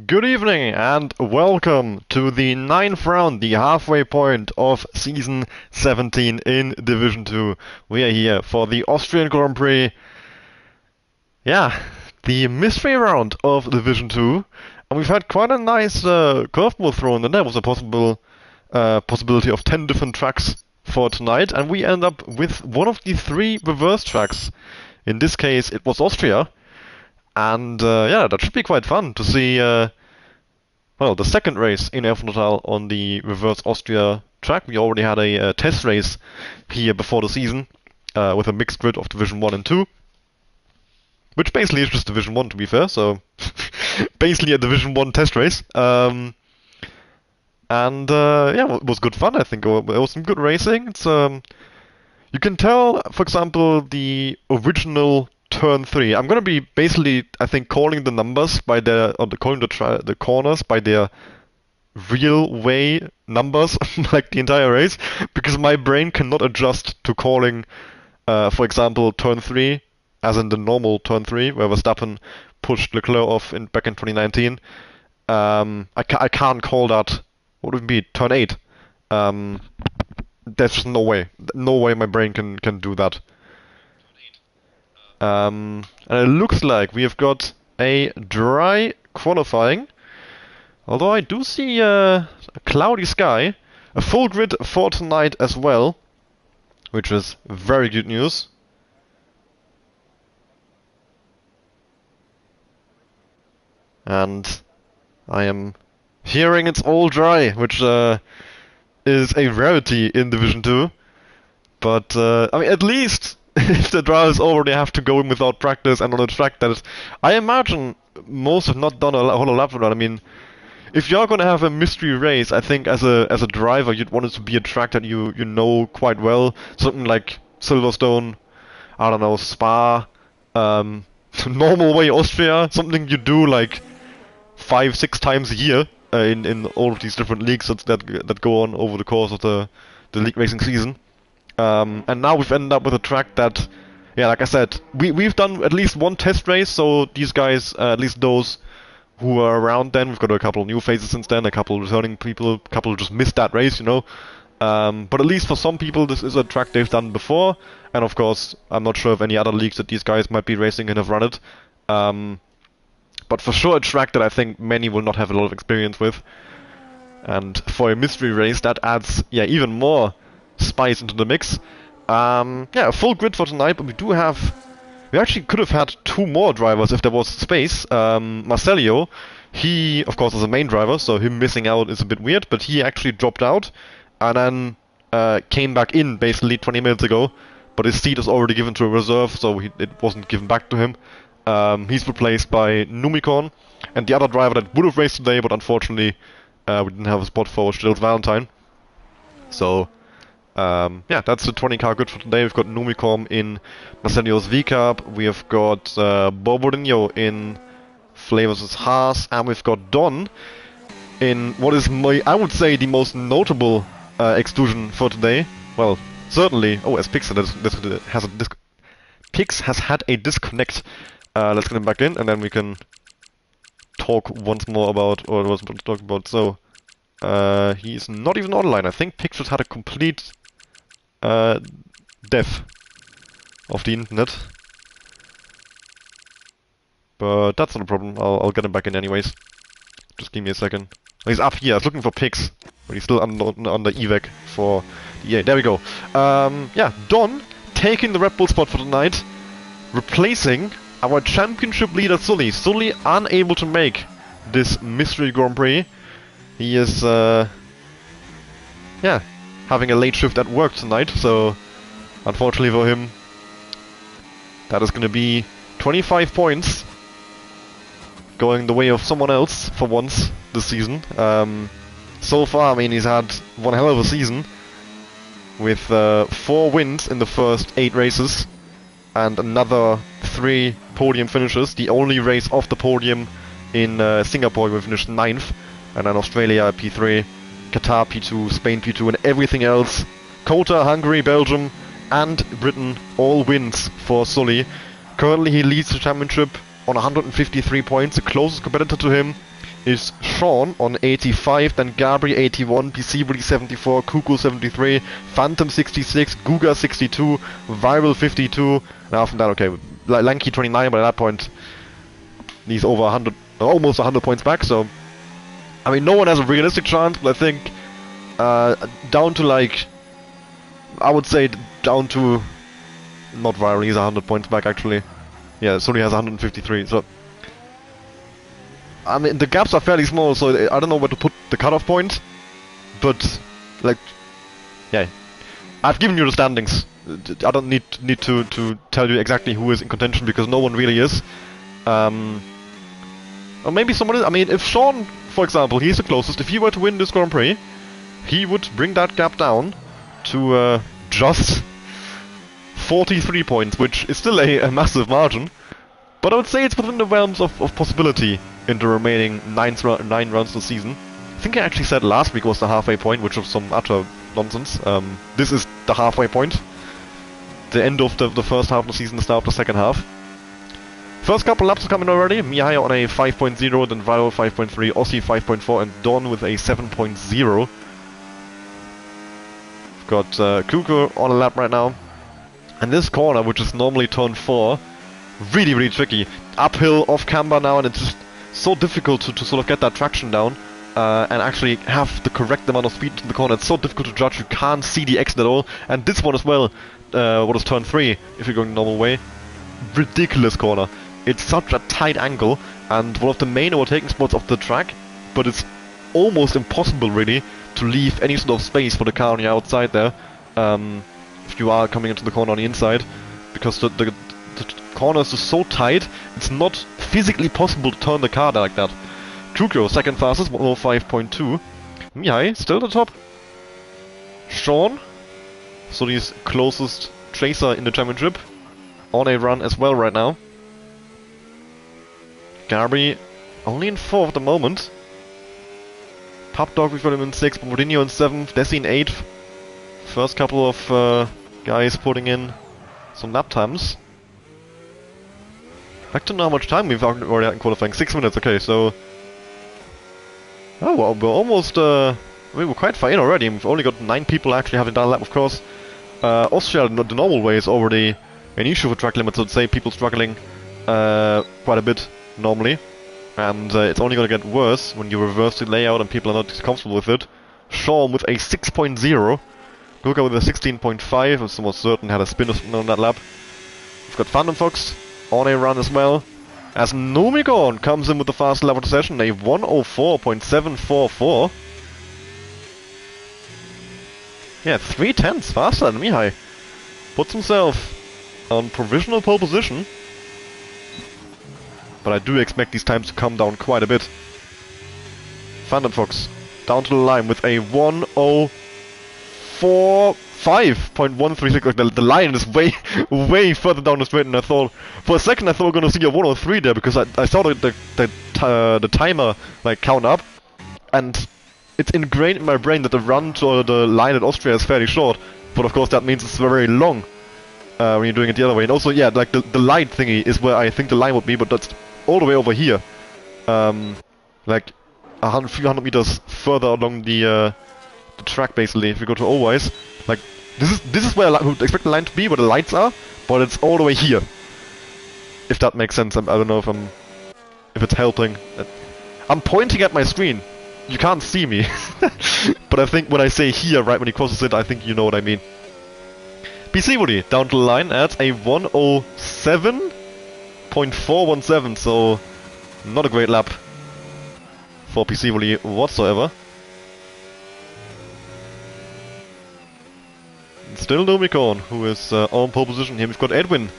Good evening and welcome to the ninth round, the halfway point of Season 17 in Division 2. We are here for the Austrian Grand Prix. Yeah, the mystery round of Division 2. And we've had quite a nice curveball thrown, and there was a possibility of 10 different tracks for tonight. And we end up with one of the three reverse tracks. In this case, it was Austria. And yeah, that should be quite fun to see, well, the second race in Elfenthal on the reverse Austria track. We already had a test race here before the season with a mixed grid of Division 1 and 2. Which basically is just Division 1 to be fair, so basically a Division 1 test race. And yeah, it was good fun, I think. It was some good racing. It's you can tell, for example, the original turn 3. I'm gonna be basically, I think, calling the numbers by calling the corners by their real way numbers, like the entire race, because my brain cannot adjust to calling, for example, turn 3, as in the normal turn 3, where Verstappen pushed Leclerc off back in 2019. I can't call that. What would it be? Turn 8. There's just no way. No way my brain can do that. And it looks like we have got a dry qualifying. Although I do see a cloudy sky. A full grid for tonight as well, which is very good news. And I am hearing it's all dry, which is a rarity in Division 2. But, I mean, at least if the drivers already have to go in without practice and on a track that is, I imagine most have not done a whole lap run. I mean, if you're gonna have a mystery race, I think as a driver you'd want it to be a track that you know quite well. Something like Silverstone, I don't know, Spa, normal way Austria, something you do like 5-6 times a year in all of these different leagues that go on over the course of the league racing season. And now we've ended up with a track that, yeah, like I said, we've done at least one test race, so these guys, at least those who were around then, we've got a couple of new faces since then, a couple of returning people, a couple just missed that race, you know. But at least for some people, this is a track they've done before, and of course, I'm not sure of any other leagues that these guys might be racing and have run it. But for sure a track that I think many will not have a lot of experience with. And for a mystery race, that adds, yeah, even more spice into the mix. Yeah, a full grid for tonight, but we actually could have had two more drivers if there was space. Marcelio, he, of course, is a main driver, so him missing out is a bit weird, but he actually dropped out and then came back in basically 20 minutes ago, but his seat is already given to a reserve, so it wasn't given back to him. He's replaced by Numicorn, and the other driver that would have raced today, but unfortunately we didn't have a spot for Stills Valentine. So yeah, that's the 20-car grid for today. We've got Numicorn in Marcelio's V-Cup, we have got Borbodinho in Flavors' Haas, and we've got Don in what is, I would say, the most notable exclusion for today. Well, certainly. Oh, as Pix has had a disconnect. Let's get him back in, and then we can talk once more about what I was about to talk about. So, he's not even online. I think Pix just had a complete death of the internet. But that's not a problem. I'll get him back in anyways. Just give me a second. He's up here. I was looking for Pix, but he's still under evac for the EA. There we go. Yeah, Don taking the Red Bull spot for tonight, replacing our championship leader Sully. Sully unable to make this mystery Grand Prix. He is, yeah, having a late shift at work tonight, so unfortunately for him, that is going to be 25 points going the way of someone else for once this season. So far, I mean, he's had one hell of a season with 4 wins in the first 8 races and another 3 podium finishes. The only race off the podium in Singapore, we finished 9th, and then Australia P3, Qatar P2, Spain P2, and everything else. Kota, Hungary, Belgium, and Britain all wins for Sully. Currently he leads the championship on 153 points. The closest competitor to him is Sean on 85, then Gabri 81, Pisivoli 74, Kuku 73, Phantom 66, Guga 62, Viral 52, and after that, okay, Lanky 29, but at that point, he's over 100, almost 100 points back, so, I mean, no one has a realistic chance, but I think, down to like, I would say down to, not Viral, he's 100 points back actually, yeah, so he has 153, so, I mean, the gaps are fairly small, so I don't know where to put the cutoff point, but, like, yeah, I've given you the standings. I don't need to tell you exactly who is in contention, because no one really is. Or maybe someone is. I mean, if Sean, for example, he's the closest, if he were to win this Grand Prix, he would bring that gap down to just 43 points, which is still a massive margin. But I would say it's within the realms of possibility in the remaining 9 rounds of the season. I think I actually said last week was the halfway point, which was some utter nonsense. This is the halfway point. The end of the first half of the season, the start of the second half. First couple laps are coming already. Mihai on a 5.0, then Valo 5.3, Ossi 5.4, and Don with a 7.0. We've got Kuku on a lap right now. And this corner, which is normally turn 4, really, really tricky. Uphill, off camber now, and it's just so difficult to sort of get that traction down and actually have the correct amount of speed in the corner. It's so difficult to judge. You can't see the exit at all. And this one as well, what is turn 3, if you're going the normal way. Ridiculous corner. It's such a tight angle, and one of the main overtaking spots of the track, but it's almost impossible, really, to leave any sort of space for the car on the outside there, if you are coming into the corner on the inside, because the corner is just so tight, it's not physically possible to turn the car like that. Kuko, second fastest, 105.2. Mihai, still at the top. Sean, so he's closest chaser in the championship, on a run as well right now. Gabri, only in 4th at the moment. Pub Dog, we've got him in 6th, Mourinho in 7th, Desi in 8th. First couple of guys putting in some lap times. Back to know how much time we've already had in qualifying. 6 minutes, okay, so... Oh, well, we're almost... we're quite far in already. We've only got 9 people actually having done a lap, of course. Austria, the normal way, is already an issue for track limits. I'd say people struggling quite a bit normally. And it's only going to get worse when you reverse the layout and people are not comfortable with it. Sean with a 6.0. Guga with a 16.5. I'm almost certain had a spin on that lap. We've got Phantom Fox on a run as well. As Numicon comes in with the fast lap of the session, a 104.744. Yeah, 3/10 faster than Mihai. Puts himself on provisional pole position. But I do expect these times to come down quite a bit. Phantom Fox down to the line with a 1:05.136. Like the line is way further down the straight than I thought. For a second I thought we were going to see a 1:03 there, because I saw the timer like count up, and it's ingrained in my brain that the run to the line at Austria is fairly short, but of course that means it's very long when you're doing it the other way. And also, yeah, like the light thingy is where I think the line would be, but that's all the way over here, like a few hundred meters further along the track, basically. If you go to Always, like this is where I would expect the line to be, where the lights are, but it's all the way here. If that makes sense, I don't know if it's helping. I'm pointing at my screen. You can't see me, but I think when I say here, right when he crosses it, I think you know what I mean. Pisivoli down to the line at a 1:07.417, so not a great lap for Pisivoli whatsoever. Still Numicon, who is on pole position here. We've got Edwin,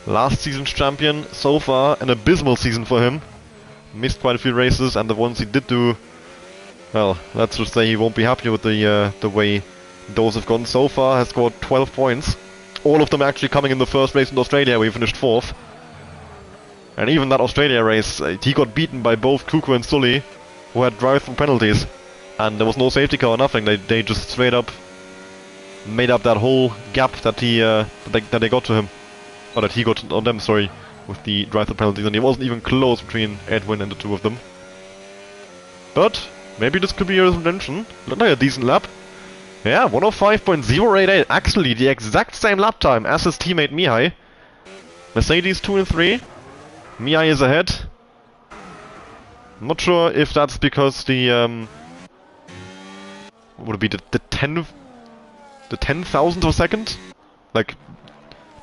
last season's champion so far, an abysmal season for him. Missed quite a few races, and the ones he did do, well, let's just say he won't be happy with the way those have gone so far. Has scored 12 points. All of them actually coming in the first race in Australia, where he finished 4th. And even that Australia race, he got beaten by both Kuku and Sully, who had drive-through penalties. And there was no safety car or nothing. They just straight up made up that whole gap that they got to him. Or that he got on them, sorry, with the drive-through penalties. And it wasn't even close between Edwin and the two of them. But maybe this could be a redemption. Look like a decent lap. Yeah, 105.088. Actually, the exact same lap time as his teammate Mihai. Mercedes 2 and 3. Mihai is ahead. I'm not sure if that's because the what would it be the 10,000th of a second, like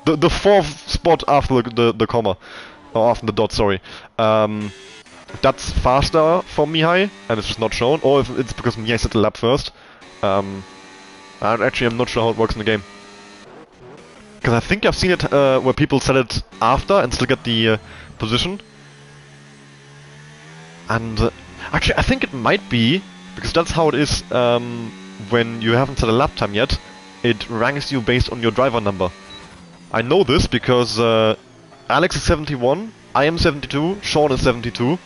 the fourth spot after the comma, or after the dot. Sorry, that's faster for Mihai, and it's just not shown, or if it's because Mihai set the lap first. Actually, I'm not sure how it works in the game, because I think I've seen it where people set it after and still get the position. And actually, I think it might be because that's how it is when you haven't set a lap time yet. It ranks you based on your driver number. I know this because Alex is 71, I am 72, Sean is 72,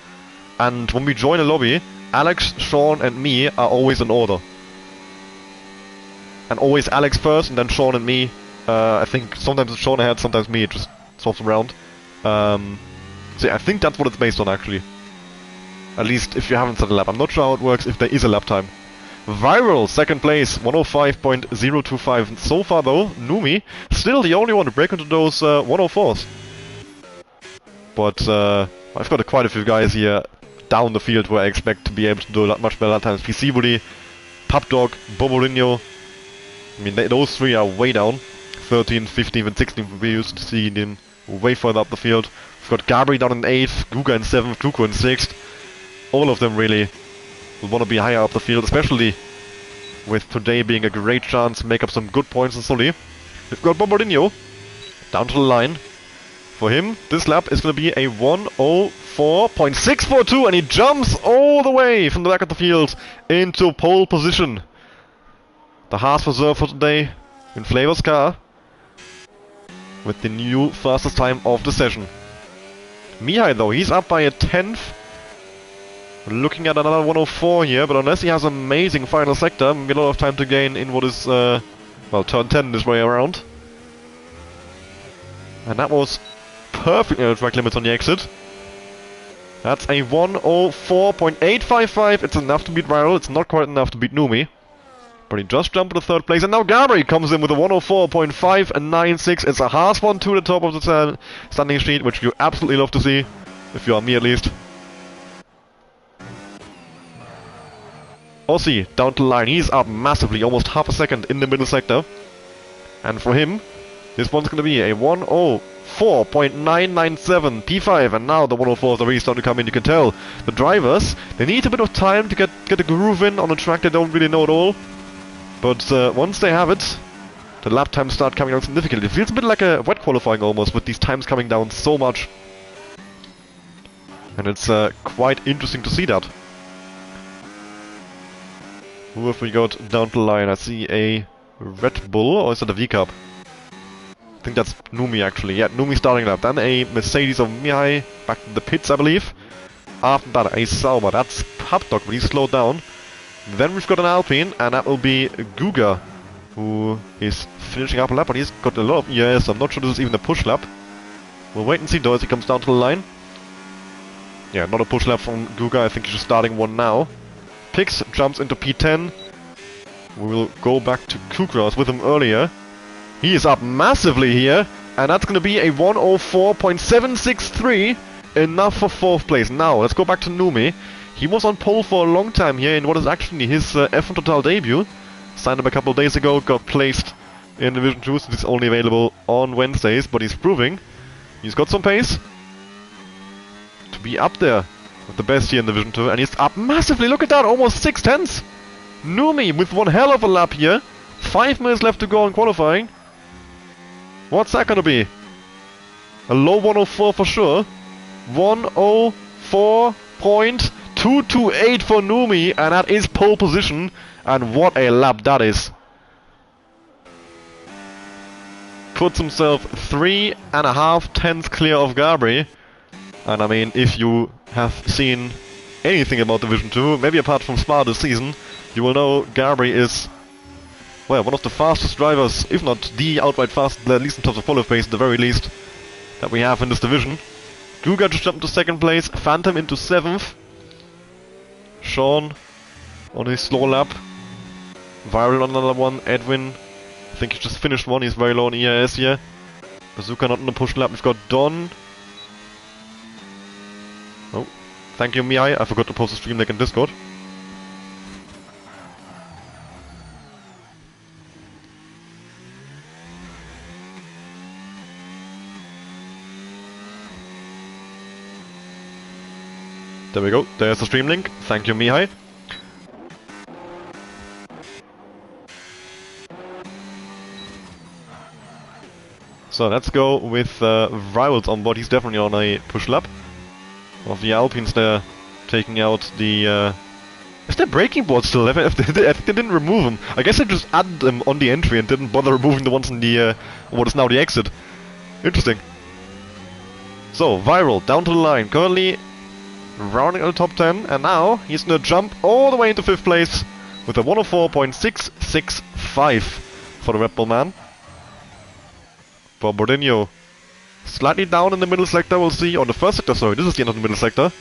and when we join a lobby, Alex, Sean, and me are always in order. And always Alex first, and then Sean and me. I think sometimes it's Sean ahead, sometimes me. It just swaps around. So yeah, I think that's what it's based on, actually. At least if you haven't set a lap. I'm not sure how it works if there is a lap time. Viral, second place, 105.025. So far though, Numi, still the only one to break into those 104s. But I've got quite a few guys here down the field where I expect to be able to do much better lap times. PC Woody, Pupdog, Bobolinho. I mean, those three are way down. 13th, 15th and 16th, we used to see them way further up the field. We've got Gabri down in 8th, Guga in 7th, Kluko in 6th. All of them really will want to be higher up the field, especially with today being a great chance to make up some good points in Soli. We've got Bombardino down to the line. For him, this lap is going to be a 104.642, and he jumps all the way from the back of the field into pole position. The Haas reserve for today in Flavor's car with the new fastest time of the session. Mihai though, he's up by a 10th. Looking at another 104 here, but unless he has an amazing final sector, maybe a lot of time to gain in what is, well, turn 10 this way around. And that was perfect track limits on the exit. That's a 104.855. It's enough to beat Viral. It's not quite enough to beat Numi. But he just jumped to the third place, and now Gabri comes in with a 104.596. It's a Haas 1 to the top of the standing sheet, which you absolutely love to see, if you are me at least. Aussie down to the line, he's up massively, almost half a second in the middle sector. And for him, this one's gonna be a 104.997 P5, and now the 104s are really starting to come in. You can tell the drivers, they need a bit of time to get a groove in on a track they don't really know at all. But once they have it, the lap times start coming down significantly. It feels a bit like a wet qualifying almost, with these times coming down so much. And it's quite interesting to see that. Who have we got down the line? I see a Red Bull, or is it a V-Cup? I think that's Numi actually. Yeah, Numi starting lap. Then a Mercedes of Mihai, back to the pits I believe. After that a Sauber, that's Pupdog, but he's slowed down. Then we've got an Alpine, and that will be Guga, who is finishing up a lap, but he's got a lot of ES. I'm not sure this is even a push lap. We'll wait and see though as he comes down to the line. Yeah, not a push lap from Guga, I think he's just starting one now. Pix jumps into P10. We will go back to Kukras with him earlier. He is up massively here, and that's going to be a 104.763, enough for 4th place. Now, let's go back to Numi. He was on pole for a long time here in what is actually his F1 Total debut. Signed up a couple of days ago, got placed in Division 2, so it's only available on Wednesdays, but he's proving he's got some pace to be up there with the best here in Division 2, and he's up massively. Look at that, almost 6/10. Numi with one hell of a lap here. 5 minutes left to go in qualifying. What's that gonna be? A low 104 for sure. 104.228 for Numi, and that is pole position. And what a lap that is. Puts himself 3.5 tenths clear of Gabri. And I mean, if you have seen anything about Division 2, maybe apart from Spa this season, you will know Gabri is, well, one of the fastest drivers, if not the outright fastest, at least in terms of follow pace, at the very least, that we have in this division. Guga just jumped to 2nd place, Phantom into 7th. Sean on his slow lap. Viral on another one. Edwin, I think he just finished one. He's very low on EIS here. Bazooka not on the push lap. We've got Don. Oh, thank you, Mihai. I forgot to post the stream link in Discord. There we go. There's the stream link. Thank you, Mihai. So let's go with Rivals on board. He's definitely on a push lap. Of the Alpines, they're taking out the... Is their braking board still there? I think they didn't remove them. I guess they just added them on the entry and didn't bother removing the ones in the... what is now the exit. Interesting. So, Viral, down to the line. Currently rounding out the top 10, and now he's gonna jump all the way into 5th place with a 104.665 for the Red Bull man. For Bordinho, slightly down in the middle sector, we'll see, on the first sector, sorry, this is the end of the middle sector.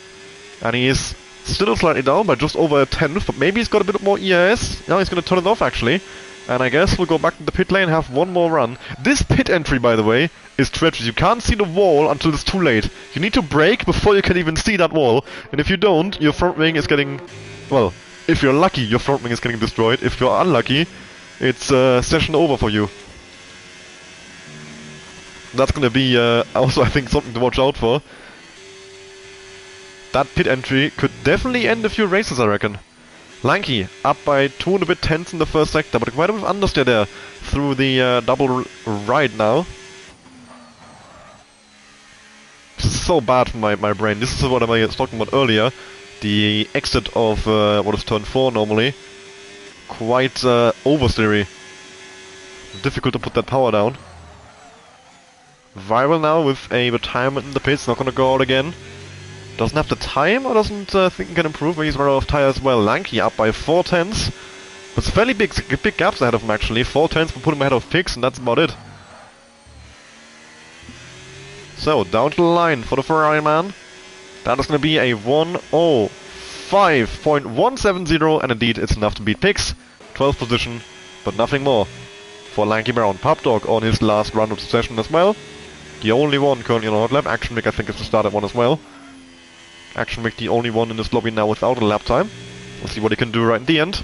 And he is still slightly down by just over a 10th, but maybe he's got a bit more EIS. Now he's gonna turn it off actually. And I guess we'll go back to the pit lane and have one more run. This pit entry, by the way, is treacherous. You can't see the wall until it's too late. You need to brake before you can even see that wall. And if you don't, your front wing is getting... Well, if you're lucky, your front wing is getting destroyed. If you're unlucky, it's session over for you. That's gonna be also, I think, something to watch out for. That pit entry could definitely end a few races, I reckon. Lanky, up by 2 and a bit tenths in the first sector, but quite a bit of understeer there through the double ride now. This is so bad for my brain. This is what I was talking about earlier. The exit of what is turn 4 normally. Quite oversteery. Difficult to put that power down. Viral now with a retirement in the pits, not gonna go out again. Doesn't have the time, or doesn't think he can improve, but he's run out of tire as well. Lanky up by 4 tenths. It's fairly big gaps ahead of him actually. 4 tenths will put him ahead of Pix, and that's about it. So, down to the line for the Ferrari man. That is going to be a 1:05.170, and indeed it's enough to beat Pix. 12th position, but nothing more for Lanky Brown. Pub Dog on his last run of the session as well. The only one currently on a hot lap. Action Mick I think is the started one as well. Action Mick the only one in this lobby now without a lap time. We'll see what he can do right in the end.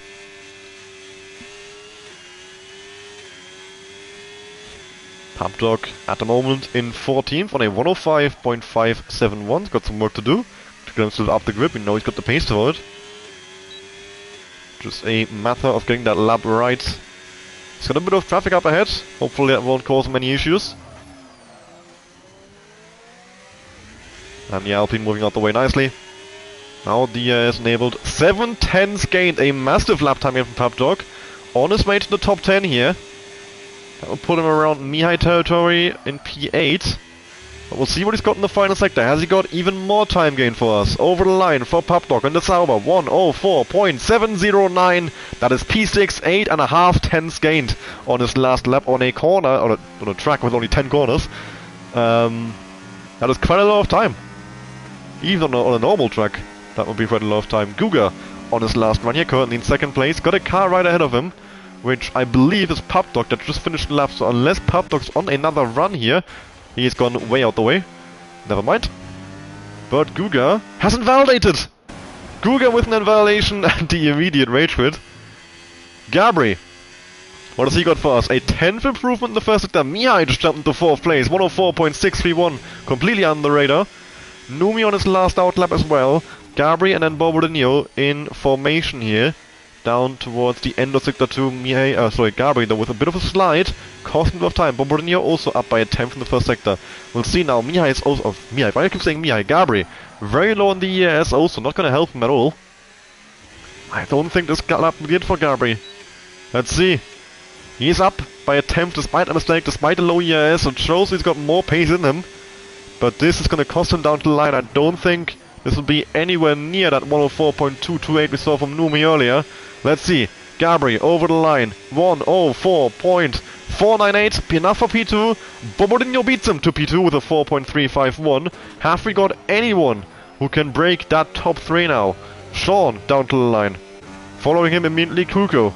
Pub Dog at the moment in 14th on a 1:05.571. Got some work to do to get him still up the grip. We know he's got the pace for it. Just a matter of getting that lap right. He's got a bit of traffic up ahead. Hopefully that won't cause him any issues. And the Alpine moving out the way nicely. Now Dia is enabled. 7 tenths gained. A massive lap time here from Pub Dog. On his way to the top 10 here. That will put him around Mihai territory in P8. But we'll see what he's got in the final sector. Has he got even more time gain for us? Over the line for Pub Dog in the Sauber. 1:04.709. That is P6, 8.5 tenths gained on his last lap on a corner, on a track with only 10 corners. That is quite a lot of time. Even on a normal track, that would be quite a lot of time. Guga on his last run here, currently in 2nd place. Got a car right ahead of him, which I believe is Pub Dog that just finished the lap. So unless Pub Dog's on another run here, he's gone way out the way. Never mind. But Guga has invalidated! Guga with an invalidation and the immediate rage quit. Gabri. What has he got for us? A 10th improvement in the first sector. Mihai just jumped into 4th place. 1:04.631. Completely under the radar. Numi on his last outlap as well. Gabri and then Bobodinho in formation here. Down towards the end of sector 2. Gabri though with a bit of a slide. Costing a bit of time. Bobodinho also up by a 10th in the first sector. We'll see now. Mihai is also... Mihai, why do I keep saying Mihai? Gabri. Very low on the ES also. Not gonna help him at all. I don't think this lap will be it for Gabri. Let's see. He's up by a 10th despite a mistake, despite a low EIS. It shows he's got more pace in him. But this is going to cost him down to the line. I don't think this will be anywhere near that 1:04.228 we saw from Numi earlier. Let's see. Gabri over the line. 1:04.498. Enough for P2. Bobodinho beats him to P2 with a 4.351. Have we got anyone who can break that top 3 now? Sean down to the line. Following him immediately, Kuko.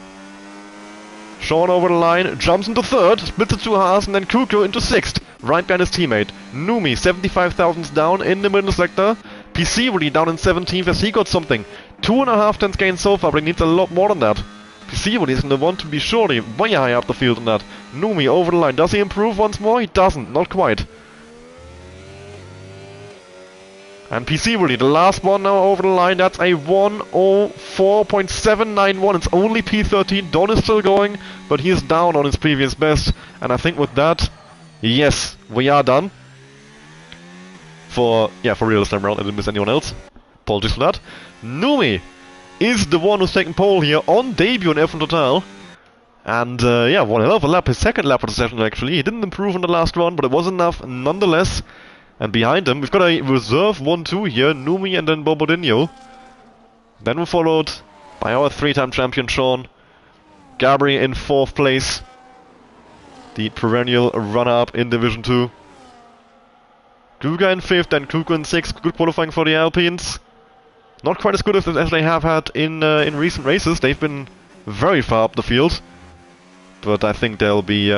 Sean over the line, jumps into third, splits it to Haas, and then Kuko into sixth, right behind his teammate. Numi, 75,000 down in the middle sector. PC really down in 17th as he got something. 2.5 tenths gain so far, but he needs a lot more than that. PC really is going to want to be surely way high up the field than that. Numi over the line, does he improve once more? He doesn't, not quite. And PC really, the last one now over the line, that's a 1:04.791. It's only P13. Don is still going, but he is down on his previous best. And I think with that, yes, we are done. For real this time around, I didn't miss anyone else. Apologies for that. Numi is the one who's taking pole here on debut in F1 Total. And yeah, one hell of a lap, his second lap of the session actually. He didn't improve in the last one, but it was enough nonetheless. And behind him, we've got a reserve 1-2 here, Numi and then Bobodinho. Then we're followed by our 3-time champion Sean. Gabri in 4th place. The perennial runner-up in Division 2. Guga in 5th and Kuko in 6th. Good qualifying for the Alpines. Not quite as good as they have had in recent races. They've been very far up the field. But I think they'll be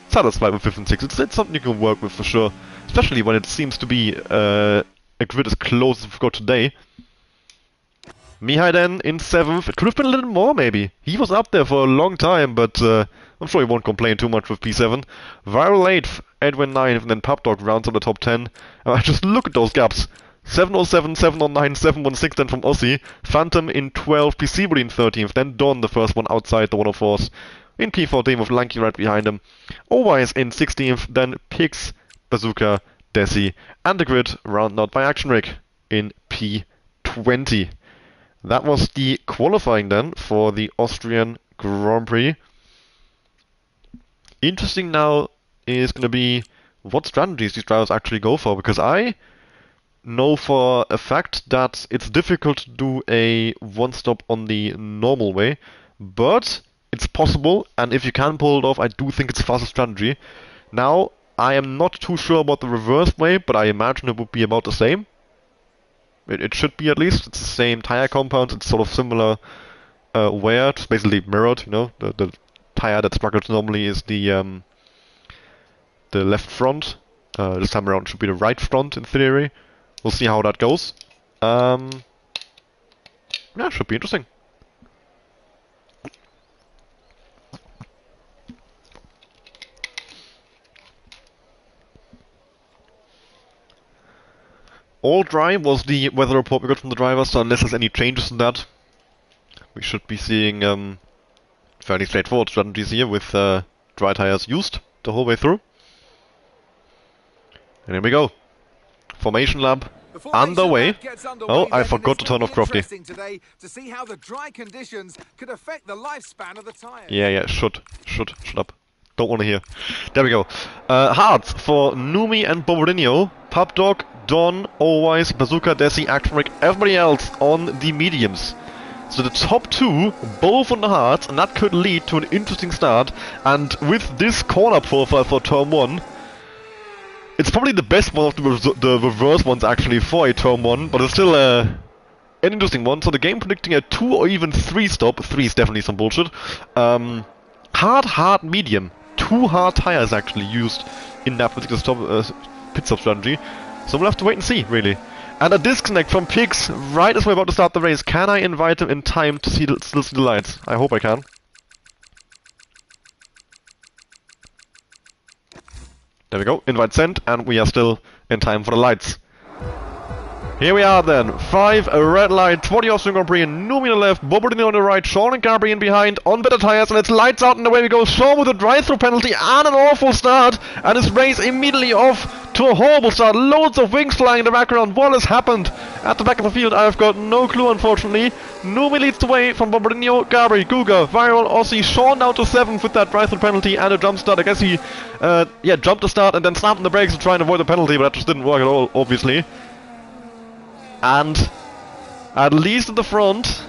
satisfied with 5th and 6th. It's something you can work with for sure. Especially when it seems to be a grid as close as we've got today. Mihai then in 7th. It could have been a little more maybe. He was up there for a long time, but I'm sure he won't complain too much with P7. Viral 8th, Edwin 9th, and then Pubdog rounds up the top 10. Just look at those gaps. 707, 709, 716 then from Aussie. Phantom in 12th, PC in 13th, then Don, the first one outside the 104s. In P14 with Lanky right behind him. Always in 16th, then Pix, Bazooka, Desi, and the grid rounded out by Action Rig in P20. That was the qualifying then for the Austrian Grand Prix. Interesting now is going to be what strategies these drivers actually go for, because I know for a fact that it's difficult to do a one-stop on the normal way, but it's possible, and if you can pull it off, I do think it's a faster strategy. Now, I am not too sure about the reverse way, but I imagine it would be about the same. It should be at least. It's the same tire compound. It's sort of similar wear. It's basically mirrored. You know, the tire that struggles normally is the left front. This time around it should be the right front in theory. We'll see how that goes. Yeah, should be interesting. All dry was the weather report we got from the drivers, so unless there's any changes in that, we should be seeing fairly straightforward strategies here with dry tires used the whole way through. And here we go. Formation lab underway. Oh, I forgot to turn off Crofty. To see how the dry conditions could affect the lifespan of the tires. Yeah, shut up. Don't want to hear. There we go. Hards for Numi and Bobodinho. Pubdog, Don, Always, Bazooka, Desi, Action Rig, everybody else on the mediums. So the top two, both on the hards, and that could lead to an interesting start. And with this corner profile for turn 1, it's probably the best one of the reverse ones actually for a turn 1, but it's still an interesting one. So the game predicting a 2 or even 3 stop. 3 is definitely some bullshit. Hard, medium. 2 hard tires actually used in that particular pit stop strategy. So we'll have to wait and see, really. And a disconnect from Pix right as we're about to start the race. Can I invite him in time to still see the lights? I hope I can. There we go, invite sent, and we are still in time for the lights. Here we are then, 5 red lights for the Austrian Grand Prix, Numi on the left, Bobodinho on the right, Sean and Gabri in behind, on better tires, and it's lights out and away we go. Sean with a drive-through penalty and an awful start, and his race immediately off to a horrible start. Loads of wings flying in the background. What has happened at the back of the field? I've got no clue, unfortunately. Numi leads the way from Bobodinho, Gabri, Guga, Viral, Aussie, Sean down to 7th with that drive-through penalty and a jump start. I guess he, jumped the start and then snapped on the brakes to try and avoid the penalty, but that just didn't work at all, obviously. And at least at the front,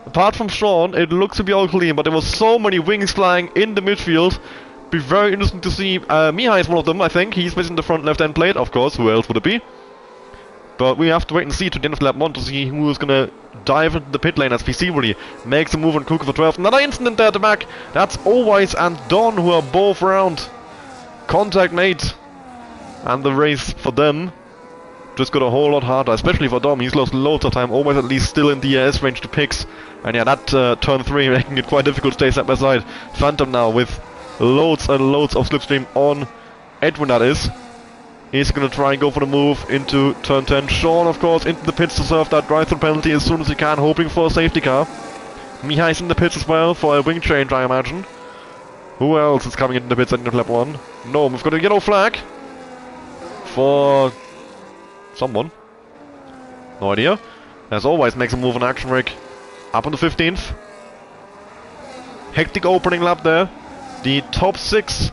apart from Sean, it looks to be all clean, but there was so many wings flying in the midfield. Be very interesting to see. Mihai is one of them, I think. He's missing the front left-hand plate, of course. Who else would it be? But we have to wait and see to the end of lap 1 to see who is gonna dive into the pit lane as PC really makes a move on Kuka for 12. Another incident there at the back. That's Always and Don who are both around. Contact made. And the race for them just got a whole lot harder, especially for Dom. He's lost loads of time, Always at least still in DRS range to picks. And yeah, that turn 3 making it quite difficult to stay side by side. Phantom now with loads and loads of slipstream on Edwin, that is. He's gonna try and go for the move into turn 10. Sean, of course, into the pits to serve that drive-through penalty as soon as he can, hoping for a safety car. Mihai's in the pits as well for a wing change, I imagine. Who else is coming into the pits at the end of lap 1? No, we've got a yellow flag for someone. No idea. As always, makes a move on Action Rig up on the 15th. Hectic opening lap there. The top 6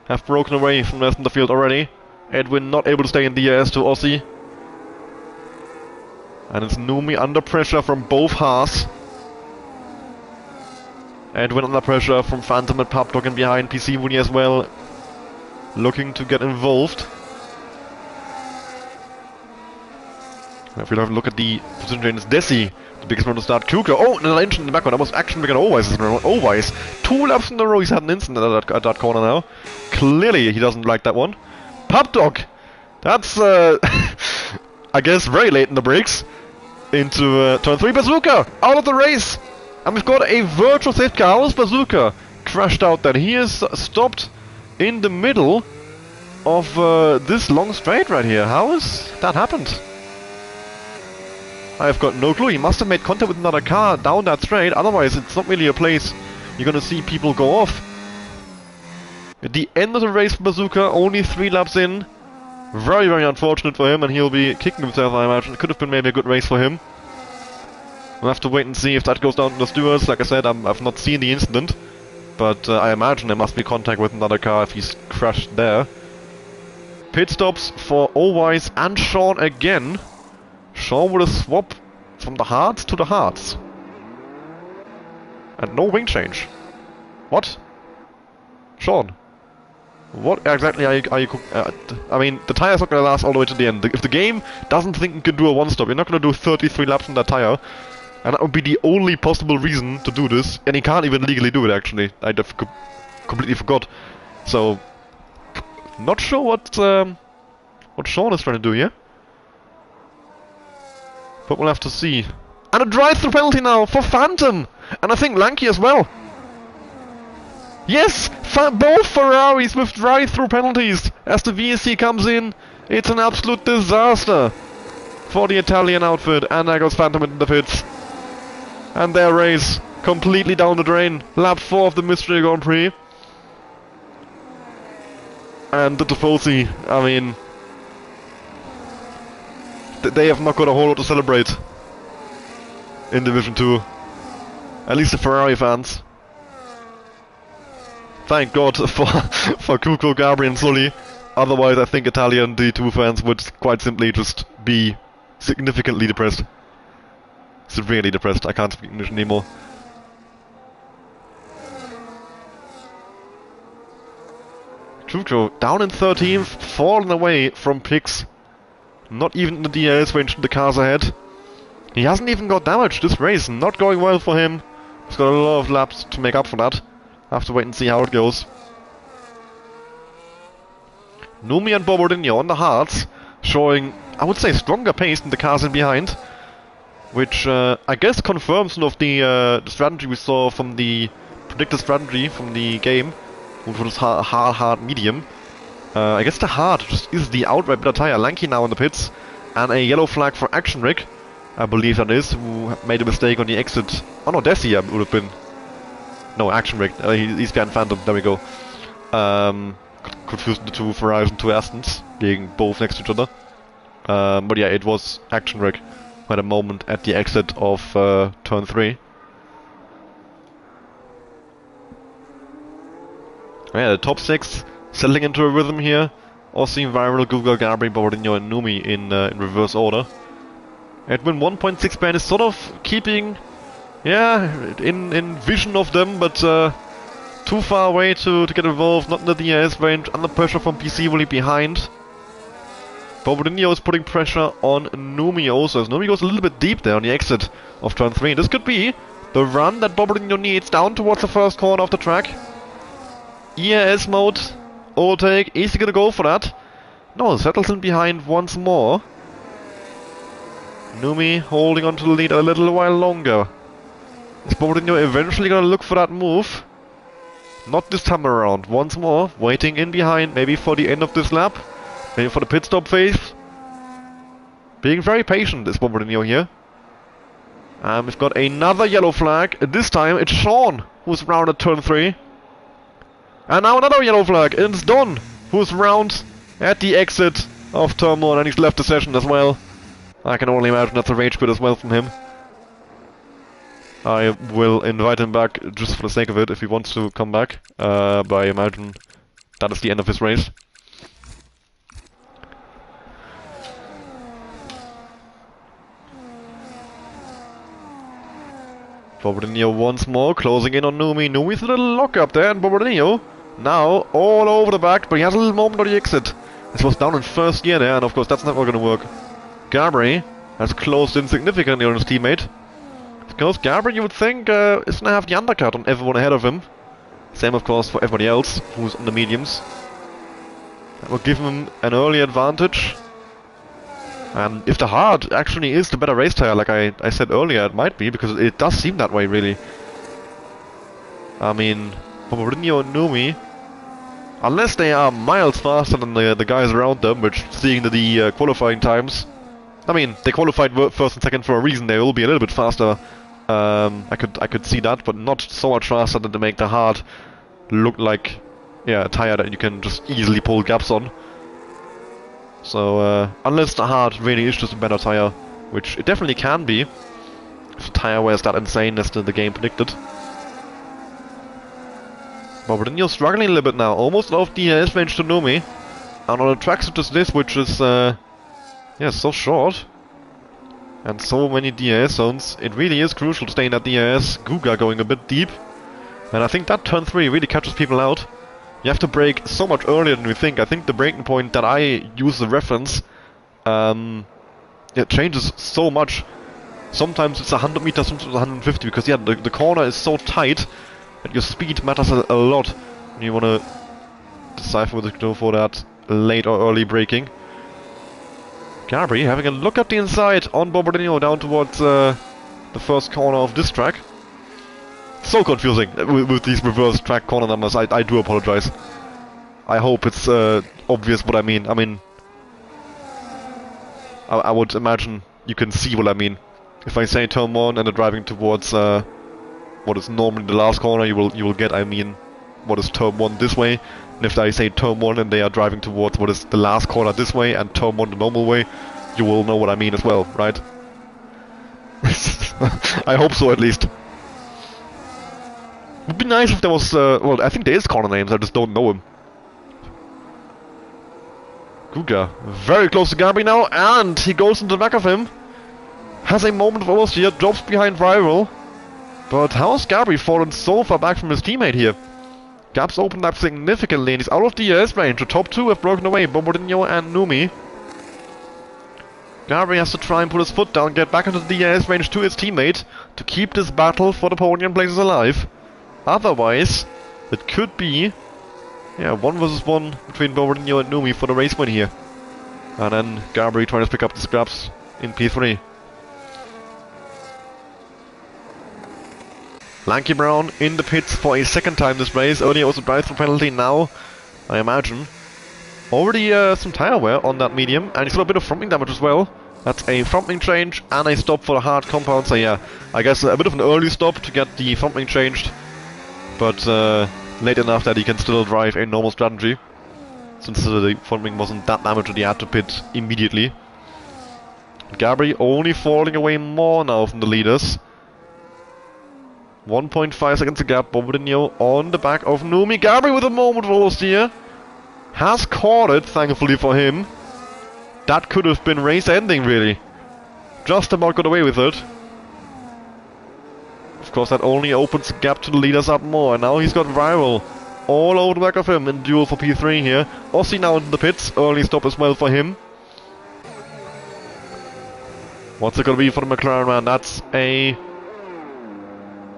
have broken away from the rest of the field already. Edwin not able to stay in DRS to Aussie. And it's Numi under pressure from both Haas. Edwin under pressure from Phantom and Pubdog and behind PC Woody as well. Looking to get involved. If we have a look at the position change, it's Desi, the biggest one to start. Kuka, oh, another incident in the background. That was Action Rig and Always. 2 laps in a row he's had an incident at that corner now. Clearly he doesn't like that one. Pubdog! That's, I guess, very late in the brakes. Into turn 3. Bazooka! Out of the race! And we've got a virtual safety car. How is Bazooka crashed out then? He is stopped in the middle of this long straight right here. How has that happened? I've got no clue. He must have made contact with another car down that straight. Otherwise, it's not really a place you're gonna see people go off. At the end of the race for Bazooka, only 3 laps in. Very, very unfortunate for him, and he'll be kicking himself, I imagine. Could have been maybe a good race for him. We'll have to wait and see if that goes down to the stewards. Like I said, I've not seen the incident, but I imagine there must be contact with another car if he's crashed there. Pit stops for Always and Sean again. Sean with a swap from the hards to the hards. And no wing change. What? Sean? What exactly are you I mean, the tire's not gonna last all the way to the end. If the game doesn't think it can do a one-stop, you're not gonna do 33 laps on that tire. And that would be the only possible reason to do this. And he can't even legally do it, actually. I completely forgot. So, not sure what Sean is trying to do here. But we'll have to see. And a drive-through penalty now for Phantom! And I think Lanky as well. Yes! Both Ferraris with drive-through penalties! As the VSC comes in, it's an absolute disaster for the Italian outfit. And there goes Phantom in the pits. And their race completely down the drain. Lap 4 of the Mystery Grand Prix. And the Tifosi, I mean, they have not got a whole lot to celebrate in Division 2. At least the Ferrari fans. Thank God for Cuco, Gabri and Sully. Otherwise I think Italian D2 fans would quite simply just be significantly depressed. Severely depressed. I can't speak English anymore. Cuco down in 13th, fallen away from picks. Not even in the DRS range, the cars ahead. He hasn't even got damage this race. Not going well for him. He's got a lot of laps to make up for that. Have to wait and see how it goes. Numi and Bobardino on the hards, showing, I would say, stronger pace than the cars in behind. Which I guess confirms some of the strategy we saw from the predicted strategy from the game, which was hard, medium. I guess the hard just is the outright better tire. Lanky now in the pits, and a yellow flag for Action Rig, I believe that is, who made a mistake on the exit. Oh no, Desi would have been. No, Action Rig. He's behind Phantom. There we go. Confused the two Ferraris and two Astons, being both next to each other. But yeah, it was Action Rig who had a moment at the exit of turn 3. Yeah, the top 6 settling into a rhythm here. Aussie, Viral, Google, Gabri, Bordino and Numi in reverse order. Edwin 1.6 band is sort of keeping, yeah, in vision of them, but too far away to get involved, not in the DRS range, under pressure from PC really behind. Bobadinho is putting pressure on Numi also, as Numi goes a little bit deep there on the exit of turn 3. This could be the run that Bobadinho needs down towards the first corner of the track. EAS mode, overtake, is he gonna go for that? No, settles in behind once more. Numi holding on to the lead a little while longer. Is Bobadinho eventually gonna look for that move? Not this time around. Once more, waiting in behind, maybe for the end of this lap. Maybe for the pit stop phase. Being very patient is Bobadinho here. And we've got another yellow flag. This time it's Sean who's round at turn 3. And now another yellow flag. It's Don who's round at the exit of turn 1. And he's left the session as well. I can only imagine that's a rage quit as well from him. I will invite him back just for the sake of it if he wants to come back. But I imagine that is the end of his race. Bobadinho once more, closing in on Numi. Numi's a little lock up there, and Bobadinho now all over the back, but he has a little moment on the exit. This was down in first gear there, and of course that's never going to work. Gabri has closed in significantly on his teammate. Because Gabri, you would think, is going to have the undercut on everyone ahead of him. Same, of course, for everybody else who's on the mediums. That will give him an early advantage. And if the hard actually is the better race tire, like I said earlier, it might be, because it does seem that way, really. I mean, Bobadinho and Numi, unless they are miles faster than the guys around them, which, seeing the qualifying times, I mean, they qualified first and second for a reason. They will be a little bit faster. I could see that, but not so much faster that they make the hard look like, yeah, a tire that you can just easily pull gaps on. So, unless the hard really is just a better tire, which it definitely can be, if the tire wears that insane as the game predicted. Bobadinho struggling a little bit now, almost off DRS range to Numi, and on a track such as this, which is, yeah, so short, and so many DRS zones, it really is crucial to stay in that DRS. Guga going a bit deep, and I think that turn 3 really catches people out. You have to brake so much earlier than we think. I think the braking point that I use as a reference, it changes so much. Sometimes it's 100 meters, sometimes it's 150, because yeah, the corner is so tight that your speed matters a lot when you want to decipher whether to go for that late or early braking. Gabri having a look at the inside on Bobadinho down towards the first corner of this track. So confusing with these reverse track corner numbers. I do apologize. I hope it's obvious what I mean. I mean, I would imagine you can see what I mean. If I say turn 1 and they're driving towards what is normally the last corner, you will get, I mean, what is turn 1 this way. And if I say turn 1 and they are driving towards what is the last corner this way and turn 1 the normal way, you will know what I mean as well, right? I hope so, at least. Would be nice if there was, well, I think there is corner names, I just don't know them. Guga, very close to Gabri now, and he goes into the back of him. Has a moment of oversteer, drops behind rival. But how has Gabri fallen so far back from his teammate here? Gaps opened up significantly, and he's out of the ES range. The top two have broken away, Bobadinho and Numi. Gabri has to try and put his foot down, get back into the ES range to his teammate, to keep this battle for the podium places alive. Otherwise, it could be, yeah, 1 versus 1 between Bobadinho and Numi for the race win here. And then Gabri trying to pick up the scraps in P3. Lanky Brown in the pits for a second time this race. Earlier was a drive-through penalty, now, I imagine, already some tire wear on that medium, and he's got a bit of front wing damage as well. That's a front wing change and a stop for the hard compound, so yeah, I guess a bit of an early stop to get the front wing changed. But late enough that he can still drive a normal strategy, since the front wing wasn't that damaged that he had to pit immediately. Gabri only falling away more now from the leaders. 1.5 seconds a gap, Bobadinho on the back of Numi. Gabri with a moment of oversteer. Has caught it, thankfully for him. That could have been race ending, really. Just about got away with it. Of course, that only opens the gap to the leaders up more. And now he's got rival all over the back of him in duel for P3 here. Ossi now in the pits. Early stop as well for him. What's it gonna be for the McLaren man? That's a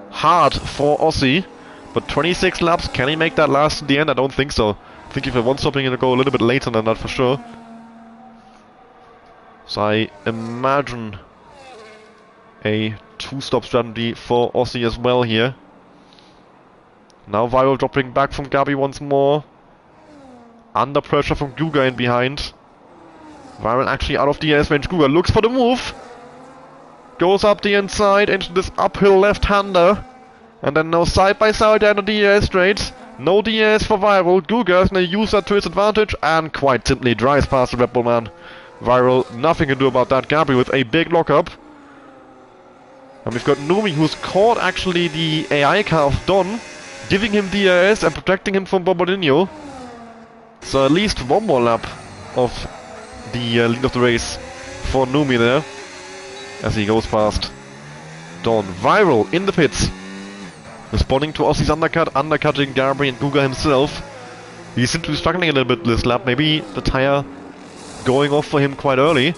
hard for Aussie. But 26 laps, can he make that last in the end? I don't think so. I think if he wants something, it'll go a little bit later than that for sure. So I imagine a two-stop strategy for Aussie as well here. Now Viral dropping back from Gabi once more. Under pressure from Guga in behind. Viral actually out of the DRS range. Guga looks for the move. Goes up the inside into this uphill left-hander. And then now side by side down the DRS straight. No DRS for Viral. Guga is going to use that to his advantage and quite simply drives past the Red Bull man. Viral, nothing to do about that. Gabri with a big lockup. And we've got Numi who's caught actually the AI car of Don, giving him DRS and protecting him from Bombardino. So at least one more lap of the lead of the race for Numi there. As he goes past Don. Viral in the pits. Responding to Aussie's undercut, undercutting Gabri and Guga himself. He seems to be struggling a little bit this lap. Maybe the tire going off for him quite early.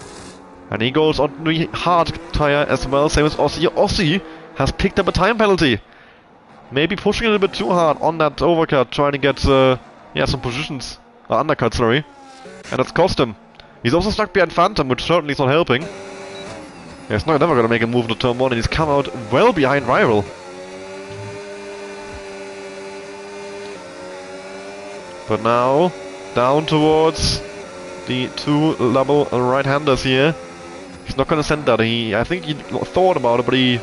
And he goes on the hard tire as well, same as Aussie. Aussie has picked up a time penalty. Maybe pushing a little bit too hard on that overcut, trying to get some positions. Undercut, sorry. And that's cost him. He's also stuck behind Phantom, which certainly is not helping. Yeah, he's never going to make a move to turn 1, and he's come out well behind Rival. But now, down towards the two double right-handers here. He's not going to send that. I think he thought about it, but he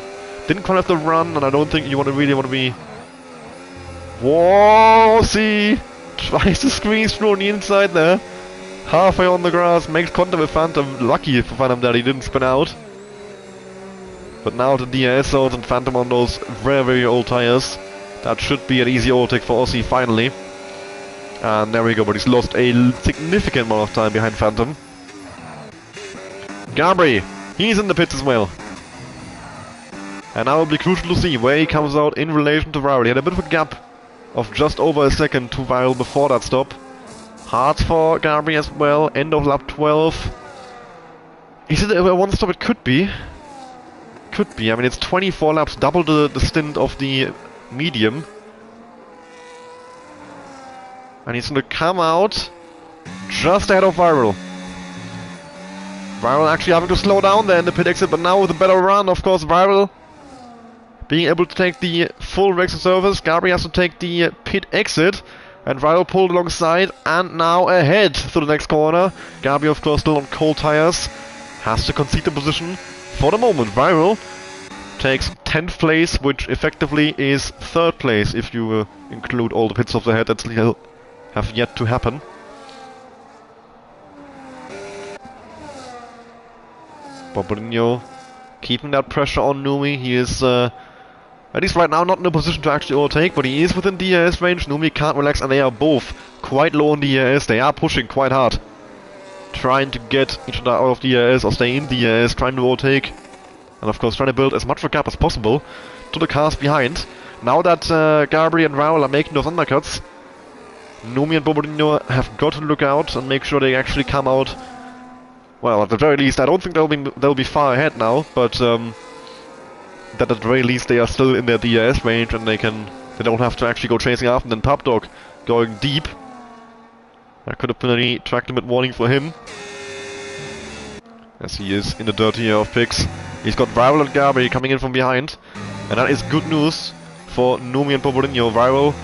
didn't quite have the run, and I don't think you really want to be... Whoa! See! Tries to squeeze through on the inside there. Halfway on the grass, makes contact with Phantom. Lucky for Phantom that he didn't spin out. But now the DRS zones and Phantom on those very, very old tires. That should be an easy overtake for Aussie finally. And there we go, but he's lost a significant amount of time behind Phantom. Gabri, he's in the pits as well. And now it'll be crucial to see where he comes out in relation to Viral. He had a bit of a gap of just over a second to Viral before that stop. Hard for Gabri as well, end of lap 12. Is it a one stop? It could be. Could be, I mean it's 24 laps, double the stint of the medium. And he's going to come out just ahead of Viral. Viral actually having to slow down there in the pit exit, but now with a better run, of course, Viral being able to take the full exit surface. Gabri has to take the pit exit, and Viral pulled alongside and now ahead to the next corner. Gabri, of course, still on cold tires, has to concede the position for the moment. Viral takes 10th place, which effectively is 3rd place if you include all the pit stops ahead that still have yet to happen. Bombardino keeping that pressure on Numi. He is, at least right now, not in a position to actually overtake, but he is within DRS range. Numi can't relax, and they are both quite low on DRS. They are pushing quite hard, trying to get each other out of DRS or stay in DRS, trying to overtake, and of course trying to build as much of a gap as possible to the cars behind. Now that Gabri and Raul are making those undercuts, Numi and Bombardino have got to look out and make sure they actually come out. Well, at the very least, I don't think they'll be far ahead now, but that at the very least they are still in their DRS range and they don't have to actually go chasing after them. Pub Dog going deep. That could have been a track limit warning for him, as he is in the dirt here of picks. He's got Viral and Gabri coming in from behind, and that is good news for Numi and Bombardino. Viral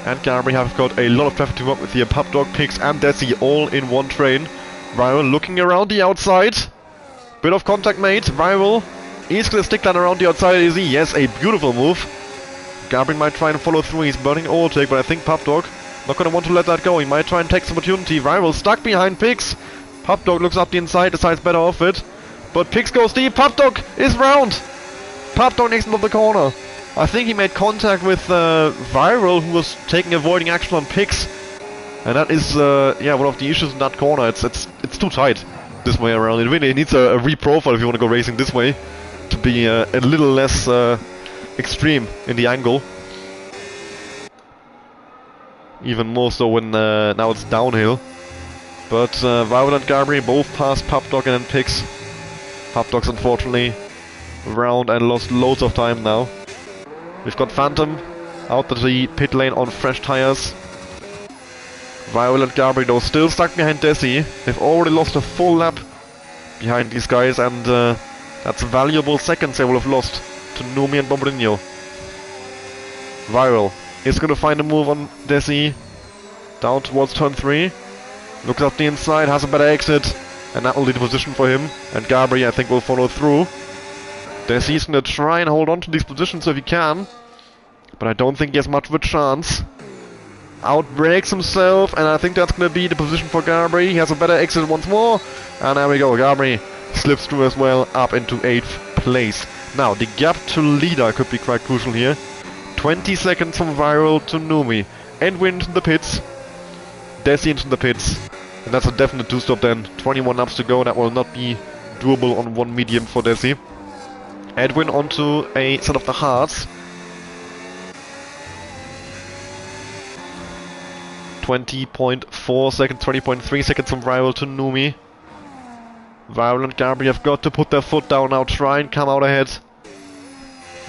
and Gabri have got a lot of traffic to work with here. Pub Dog, Picks and Desi all in one train. Viral looking around the outside. Bit of contact made. Viral is going to stick that around the outside. Is he? Yes, a beautiful move. Gabri might try and follow through. He's burning overtake, but I think Pub Dog not going to want to let that go. He might try and take some opportunity. Viral stuck behind Pix. Pub Dog looks up the inside, decides better off it. But Pix goes deep. Pub Dog is round. Pub Dog next into the corner. I think he made contact with Viral, who was avoiding action on Pix. And that is, one of the issues in that corner. It's too tight this way around. It really needs a reprofile if you want to go racing this way, to be a little less extreme in the angle. Even more so when now it's downhill. But Viral and Gabri both past Pub Dog and then Pix. Pub Dogs unfortunately around and lost loads of time now. We've got Phantom out of the pit lane on fresh tires. Viral and Gabri though still stuck behind Desi. They've already lost a full lap behind these guys, and that's valuable seconds they will have lost to Numi and Bombardino. Viral is going to find a move on Desi down towards turn 3. Looks up the inside, has a better exit, and that will lead the position for him. And Gabri, I think, will follow through. Desi's going to try and hold on to these positions if he can, but I don't think he has much of a chance. Outbreaks himself, and I think that's going to be the position for Gabri. He has a better exit once more, and there we go. Gabri slips through as well, up into 8th place. Now, the gap to leader could be quite crucial here. 20 seconds from Viral to Numi. Edwin into the pits. Desi into the pits. And that's a definite 2-stop then. 21 laps to go. That will not be doable on one medium for Desi. Edwin onto a set of the hards. 20.4 seconds, 20.3 seconds from Viral to Numi. Viral and Gabri have got to put their foot down now, try and come out ahead.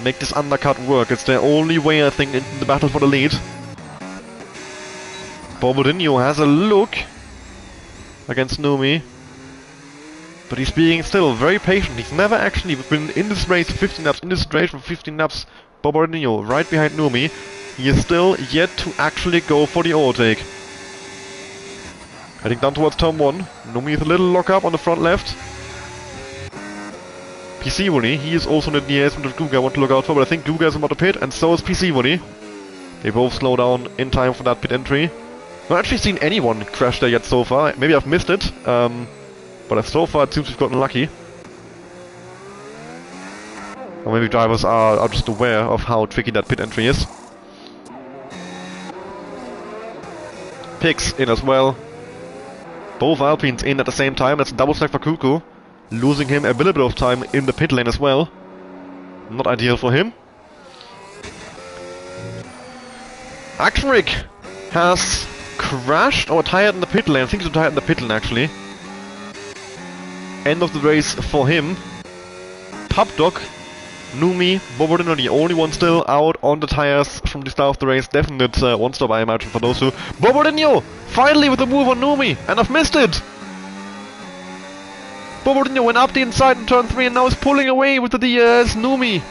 Make this undercut work. It's their only way, I think, in the battle for the lead. Bombardino has a look against Numi, but he's being still very patient. He's never actually been in this race for 15 laps, in this race for 15 laps. Bombardino right behind Numi. He is still yet to actually go for the overtake. Heading down towards turn 1. Numi with a little lock up on the front left. PC Wooly, he is also in the DS that Guga I want to look out for, but I think Guga is about to pit, and so is PC Wooly. They both slow down in time for that pit entry. Not actually seen anyone crash there yet so far. Maybe I've missed it, but so far it seems we've gotten lucky. Or maybe drivers are just aware of how tricky that pit entry is. Picks in as well. Both Alpines in at the same time. That's a double stack for Kuku. Losing him a little bit of time in the pit lane as well. Not ideal for him. Axric has crashed or tired in the pit lane. I think he's tired in the pit lane actually. End of the race for him. Pub Dog, Numi, Bombardino, the only one still out on the tires from the start of the race. Definite one stop, I imagine, for those two. Bombardino finally with a move on Numi, and I've missed it. Bombardino went up the inside in turn 3 and now is pulling away with the DS. Numi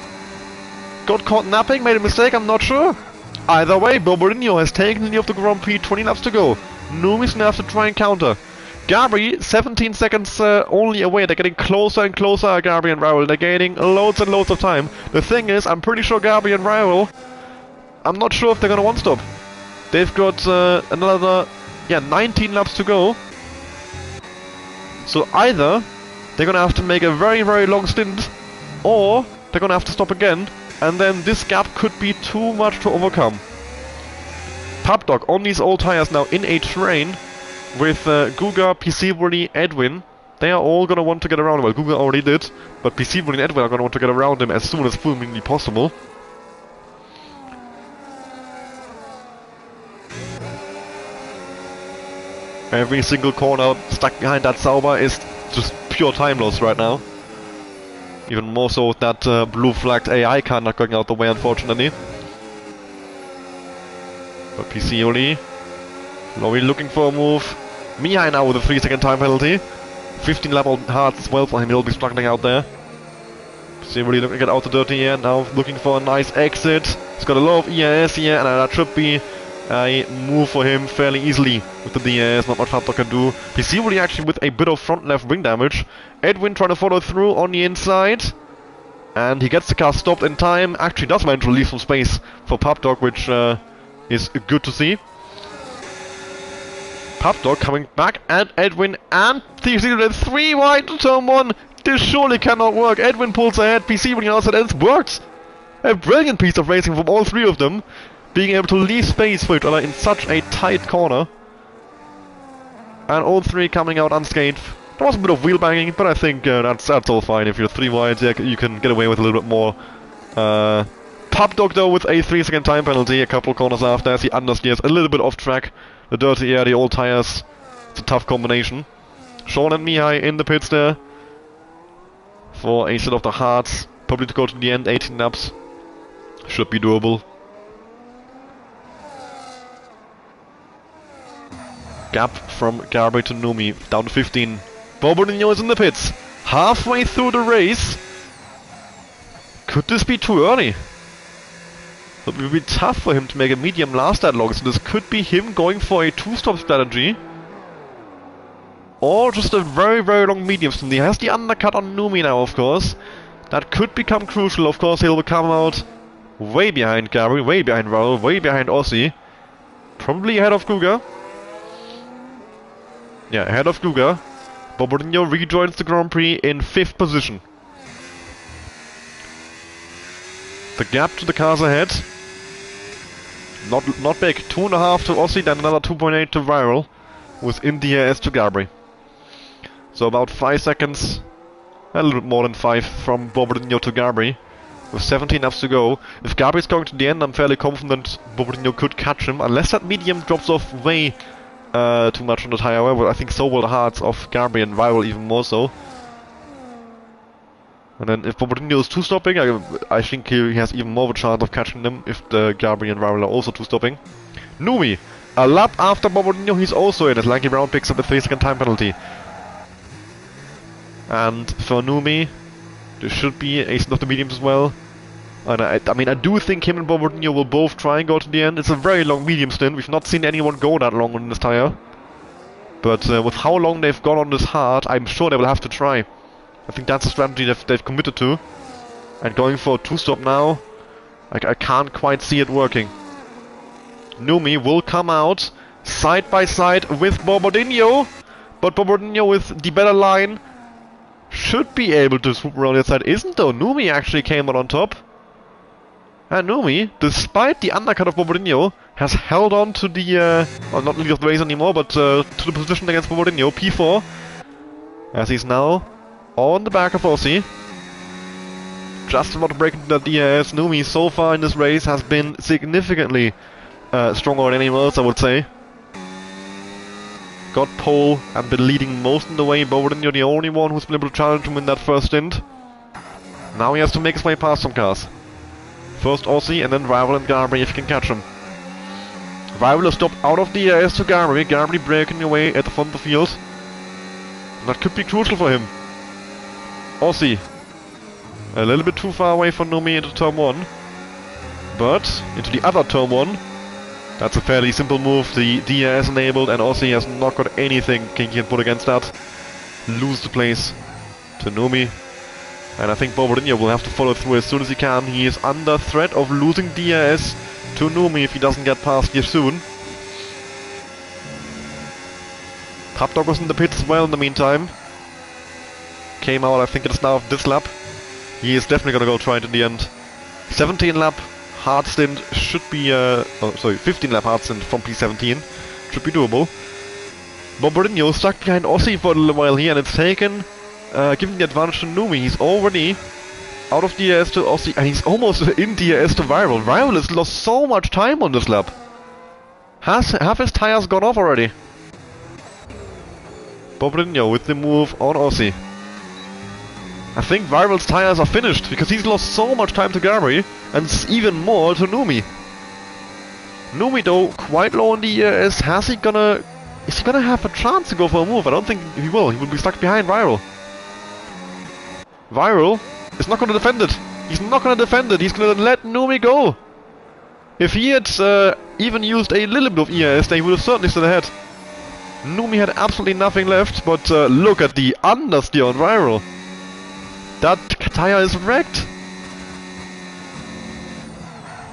got caught napping, made a mistake, I'm not sure. Either way, Bombardino has taken the lead of the Grand Prix, 20 laps to go. Numi's gonna have to try and counter. Gabri, 17 seconds only away. They're getting closer and closer, Gabri and Raul. They're gaining loads and loads of time. The thing is, I'm pretty sure Gabri and Raul, I'm not sure if they're gonna one-stop. They've got another, 19 laps to go. So either they're gonna have to make a very, very long stint, or they're gonna have to stop again, and then this gap could be too much to overcome. Pub Dog on these old tires now in a train with Guga, PC Wooly, Edwin. They are all gonna want to get around him. Well, Guga already did, but PC Wooly and Edwin are gonna want to get around him as soon as humanly possible. Every single corner stuck behind that Sauber is just pure time loss right now. Even more so with that blue flagged AI car not going out the way, unfortunately. But PC Wooly, Lowry looking for a move. Mihai now with a 3-second time penalty. 15 lap on hard as well for him, he'll be struggling out there. PC Wooly looking to get out the dirty air, now looking for a nice exit. He's got a lot of ERS here, and that should be a move for him fairly easily with the DRS, not much Phantom can do. PC Wooly actually with a bit of front left wing damage. Edwin trying to follow through on the inside. And he gets the car stopped in time. Actually does manage to leave some space for Pub Dog, which is good to see. Pub Dog coming back at Edwin, and PC Wooly 3 wide to turn 1. This surely cannot work. Edwin pulls ahead, PC Wooly also, and it works. A brilliant piece of racing from all three of them, being able to leave space for each other in such a tight corner. And all three coming out unscathed. There was a bit of wheel banging, but I think that's all fine. If you're 3 wide, yeah, you can get away with a little bit more. Pub Dog though with a 3-second time penalty a couple corners after as he understeers a little bit off track. The dirty air, the old tires. It's a tough combination. Sean and Mihai in the pits there. for a set of the hearts. Probably to go to the end, 18 laps. Should be doable. Gap from Garby to Numi, down to 15. Bobodinho is in the pits. Halfway through the race. Could this be too early? It will be tough for him to make a medium last that long, so this could be him going for a two-stop strategy. Or just a very, very long medium stint. He has the undercut on Numi now, of course. That could become crucial. Of course, he'll come out way behind Garby, way behind Raul, way behind Aussie. Probably ahead of Guga. Yeah, ahead of Guga. Bobodinho rejoins the Grand Prix in 5th position. The gap to the cars ahead. Not big. 2.5 to Aussie, then another 2.8 to Viral. Within the DRS to Garby. So about 5 seconds. A little bit more than 5 from Bobodinho to Garby. With 17 laps to go. If Garby's going to the end, I'm fairly confident Bobodinho could catch him. Unless that medium drops off way too much on the tire, however, I think so will the hearts of Garby and Viral even more so. And then if Bobodinho is two-stopping, I think he has even more of a chance of catching them if the Garby and Viral are also two-stopping. Numi, a lap after Bobodinho, he's also in as Lanky Brown picks up a 3-second time penalty. And for Numi, there should be a set of the mediums as well. And I mean, I do think him and Bobodinho will both try and go to the end. It's a very long medium stint. We've not seen anyone go that long on this tire. But with how long they've gone on this hard, I'm sure they will have to try. I think that's a strategy they've committed to. And going for a two-stop now, I can't quite see it working. Numi will come out side by side with Bobodinho. But Bobodinho with the better line should be able to swoop around the side. Isn't though? Numi actually came out on top. And Numi, despite the undercut of Bobodinho, has held on to the, well, not lead of the race anymore, but to the position against Bobodinho, P4. As he's now on the back of Aussie. Just about to break into the DRS. Numi so far in this race has been significantly stronger than anyone else, I would say. Got pole and been leading most of the way. Bobodinho the only one who's been able to challenge him in that first stint. Now he has to make his way past some cars. First Aussie and then Rival and Garby if he can catch him. Rival will stop out of the DRS to Garby. Garby breaking away at the front of the field. And that could be crucial for him. Aussie a little bit too far away for Numi into turn 1. But into the other turn 1. That's a fairly simple move. The DRS enabled and Aussie has not got anything he can put against that. Lose the place to Numi. And I think Bobodinho will have to follow through as soon as he can. He is under threat of losing DRS to Numi if he doesn't get past here soon. Tapdog was in the pits as well in the meantime. Came out, I think it's now this lap. He is definitely gonna go try it in the end. 17 lap hard stint should be, 15 lap hard stint from P17. Should be doable. Bobodinho stuck behind Aussie for a little while here and it's taken, giving the advantage to Numi. He's already out of DRS to Aussie and he's almost in DRS to Viral. Viral has lost so much time on this lap. Have his tires gone off already? Bobodinho with the move on Aussie. I think Viral's tires are finished because he's lost so much time to Garby and even more to Numi. Numi though, quite low on the DRS. Is he gonna have a chance to go for a move? I don't think he will. He will be stuck behind Viral. Viral is not gonna defend it. He's not gonna defend it. He's gonna let Numi go. If he had even used a little bit of ERS, then he would have certainly stood ahead. Numi had absolutely nothing left, but look at the understeer on Viral. That tire is wrecked.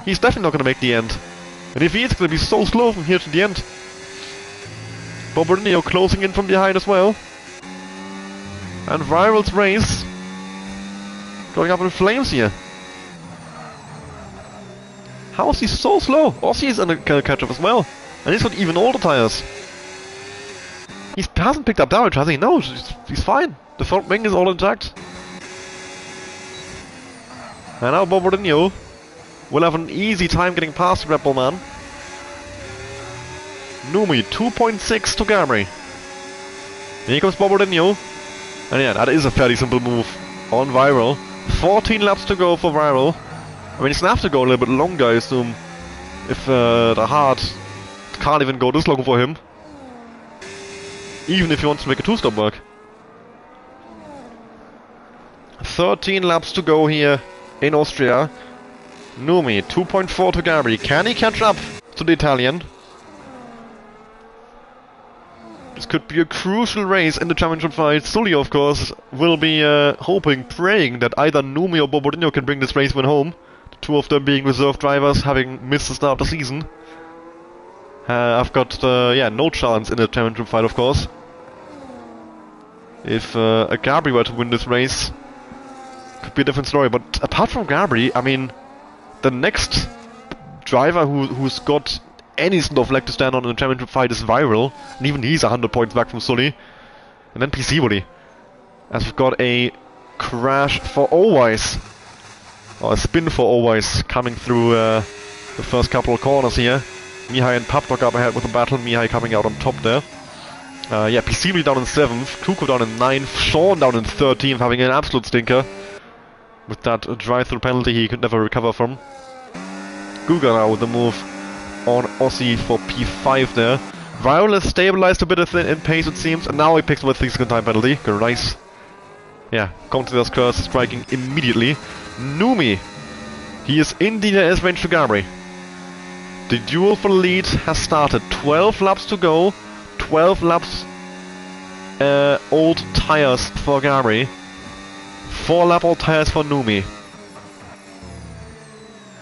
He's definitely not going to make the end. And if he is, going to be so slow from here to the end. Bobodinho closing in from behind as well. And Viral's race going up in flames here. How is he so slow? Aussie is going to catch up as well. And he's got even older tires. He hasn't picked up damage, has he? No, he's fine. The front wing is all intact. And now Bobodinho will have an easy time getting past the Red Bull man. Numi, 2.6 to Garby. Here comes Bobodinho. And yeah, that is a fairly simple move. on Viral. 14 laps to go for Viral. I mean, he's gonna have to go a little bit longer, I assume, if the hard can't even go this long for him. Even if he wants to make a two-stop work. 13 laps to go here in Austria. Numi, 2.4 to Gabri. Can he catch up to the Italian? This could be a crucial race in the championship fight. Sully, of course, will be hoping, praying that either Numi or Bobodino can bring this race win home. The two of them being reserve drivers, having missed the start of the season. I've got, no chance in the championship fight, of course. If a Gabri were to win this race, could be a different story. But apart from Gabri, I mean, the next driver who's got any sort of leg to stand on in the championship fight is Viral, and even he's 100 points back from Sully. And then PC Woody, as we've got a crash for Always, or a spin for Always, coming through the first couple of corners here. Mihai and Papdok up ahead with a battle, Mihai coming out on top there. PC Woody down in 7th, Kuko down in 9th, Sean down in 13th, having an absolute stinker. With that drive-through penalty he could never recover from. Guga now with the move on Aussie for P5 there. Viral has stabilized a bit in pace, it seems, and now he picks up a 3-second time penalty. Good, nice. Yeah, Contreras curse striking immediately. Numi, he is in DRS range to Gabri. The duel for the lead has started. 12 laps to go. 12 laps old tires for Gabri. 4 lap old tires for Numi.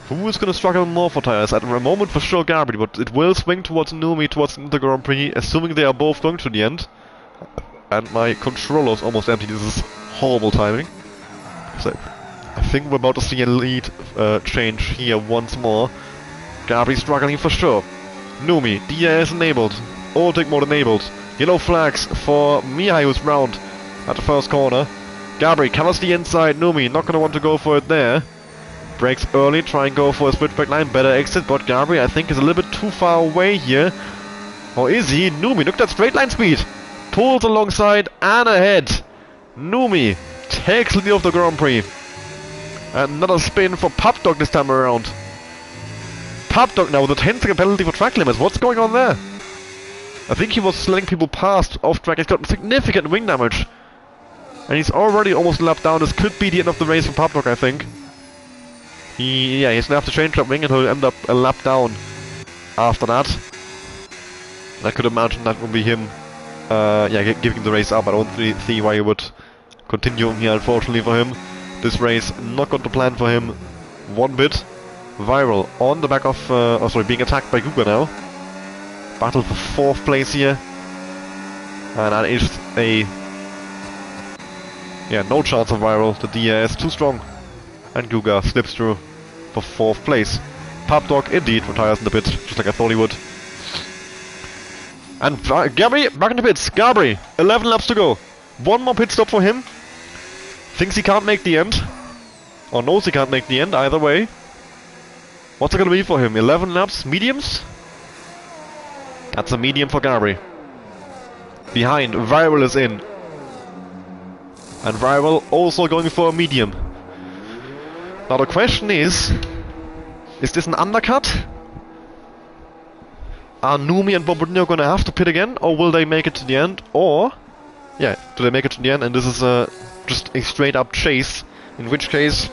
Who is going to struggle more for tires? At the moment for sure Gabri, but it will swing towards Numi towards the Grand Prix, assuming they are both going to the end. And my controller's almost empty. This is horrible timing. So I think we're about to see a lead change here once more. Gabri struggling for sure. Numi, DRS enabled. Overtake mode enabled. Yellow flags for Mihai, who's round at the first corner. Gabri covers the inside. Numi not going to want to go for it there. Breaks early, try and go for a switchback line, better exit, but Gabri I think is a little bit too far away here. Or is he? Numi, look at that straight line speed! Pulls alongside and ahead. Numi takes the lead of the Grand Prix. Another spin for Papdok this time around. Papdok now with a 10-second penalty for track limits. What's going on there? I think he was letting people past off track. He's got significant wing damage. And he's already almost lapped down. This could be the end of the race for Papdok, I think. He's gonna have to change that wing and he'll end up a lap down after that. I could imagine that would be him, giving the race up. I don't see why he would continue here, unfortunately for him. This race not going to plan for him one bit. Viral on the back of, being attacked by Guga now. Battle for 4th place here. And that is no chance of Viral. The DRS too strong. And Guga slips through for 4th place. Papdok indeed retires in the pit, just like I thought he would. And Gabri back in the pits. Gabri, 11 laps to go. One more pit stop for him. Thinks he can't make the end. Or knows he can't make the end, either way. What's it gonna be for him? 11 laps? Mediums? That's a medium for Gabri. Behind, Viral is in. And Viral also going for a medium. Now the question is this an undercut? Are Numi and Bobodino gonna have to pit again, or will they make it to the end? Or, do they make it to the end and this is just a straight up chase? In which case,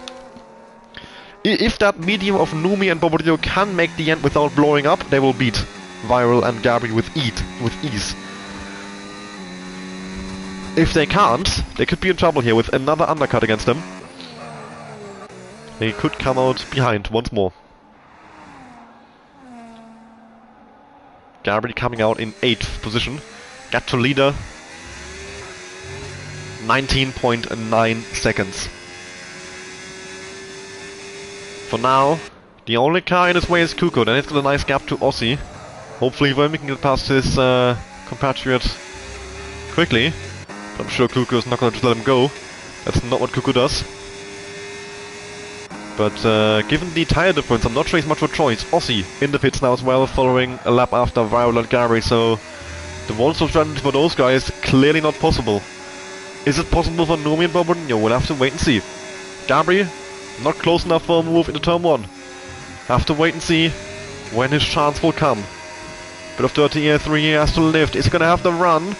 if that medium of Numi and Bobodino can make the end without blowing up, they will beat Viral and Gabri with ease. If they can't, they could be in trouble here with another undercut against them. They could come out behind once more. Gabri coming out in 8th position. Got to leader. 19.9 seconds. For now, the only car in his way is Kuko. Then it's got a nice gap to Aussie. Hopefully Vermi can get past his compatriot quickly. But I'm sure Kuko is not going to just let him go. That's not what Kuko does. But given the tyre difference, I'm not sure he's much of a choice. Aussie in the pits now as well, following a lap after Viral and Gabri, so the one-stop strategy for those guys clearly not possible. Is it possible for Numi and Bobadino? We'll have to wait and see. Gabri, not close enough for a move into turn 1. Have to wait and see when his chance will come. Bit of dirty air 3 he has to lift. Is he gonna have the run?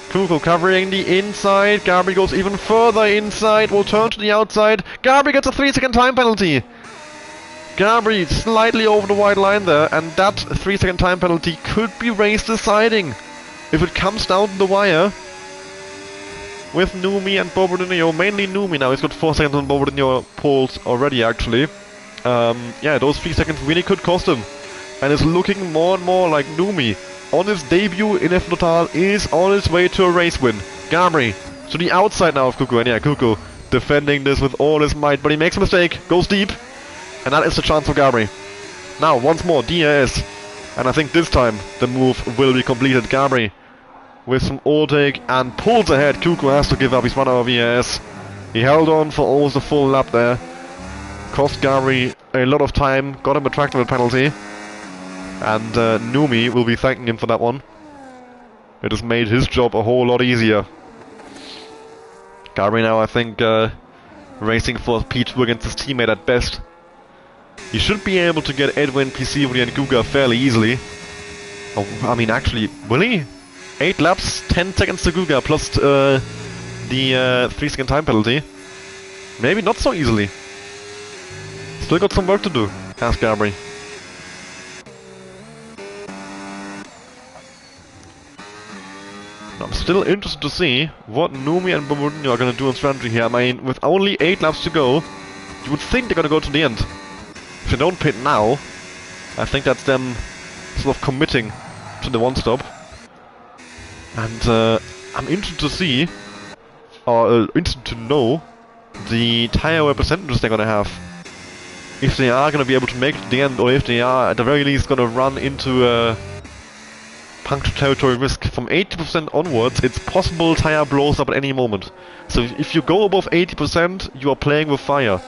Kuko covering the inside. Gabri goes even further inside. Will turn to the outside. Gabri gets a 3-second time penalty. Gabri slightly over the white line there, and that 3-second time penalty could be race deciding. If it comes down to the wire, with Numi and Bobadino, mainly Numi now, he's got 4 seconds on Bobadino poles already actually. Yeah, those 3 seconds really could cost him. And it's looking more and more like Numi, on his debut in F Total, is on his way to a race win. Gabri to the outside now of Kuko, and yeah, Kuko defending this with all his might, but he makes a mistake, goes deep, and that is the chance for Gabri. Now, once more, DRS, and I think this time the move will be completed. Gabri with some overtake and pulls ahead. Kuko has to give up his 1 hour VRS. He held on for almost a full lap there. Cost Gabri a lot of time, got him a tractable penalty. And Numi will be thanking him for that one. It has made his job a whole lot easier. Gabri now, I think, racing for P2 against his teammate at best. He should be able to get Edwin, Pisivri and Guga fairly easily. Oh, I mean, actually, will he? 8 laps, 10 seconds to Guga, plus the 3-second time penalty. Maybe not so easily. Still got some work to do, has Gabri. I'm still interested to see what Numi and Bobadino are going to do on strategy here. I mean, with only 8 laps to go, you would think they're going to go to the end. If they don't pit now, I think that's them sort of committing to the one-stop. And I'm interested to see, or interested to know, the tire wear percentages they're going to have. If they are going to be able to make it to the end, or if they are at the very least going to run into puncture territory risk. From 80% onwards, it's possible tire blows up at any moment. So if you go above 80%, you are playing with fire.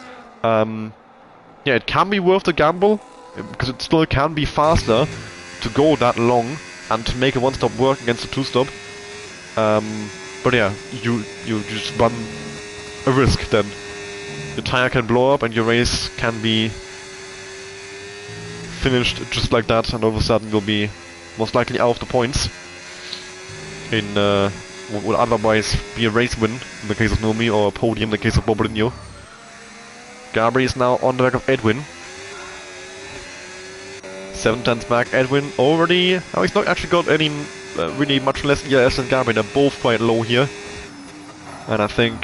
Yeah, it can be worth the gamble, because it still can be faster to go that long and to make a one-stop work against a two-stop. But yeah, you just run a risk then. Your tire can blow up and your race can be finished just like that, and all of a sudden you'll be most likely out of the points in what would otherwise be a race win in the case of Numi, or a podium in the case of Bobadino. Gabri is now on the back of Edwin. 7 tenths back. Edwin already... Oh, he's not actually got any really much less ERS than Gabri. They're both quite low here. And I think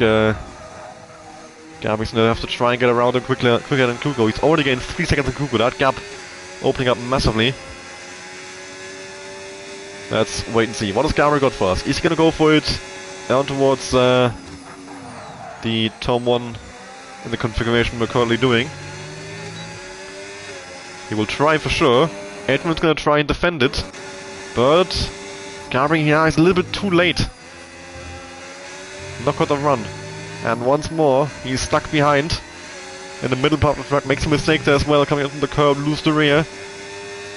Gabri's gonna have to try and get around him quicker than Kuko. He's already gained 3 seconds on Kuko. That gap opening up massively. Let's wait and see. What has Gabri got for us? Is he gonna go for it down towards the turn 1 in the configuration we're currently doing? He will try for sure. Edwin's gonna try and defend it, but Gabri here is a little bit too late. Not got the run. And once more, he's stuck behind in the middle part of the track, makes a mistake there as well, coming up from the curb, lose the rear.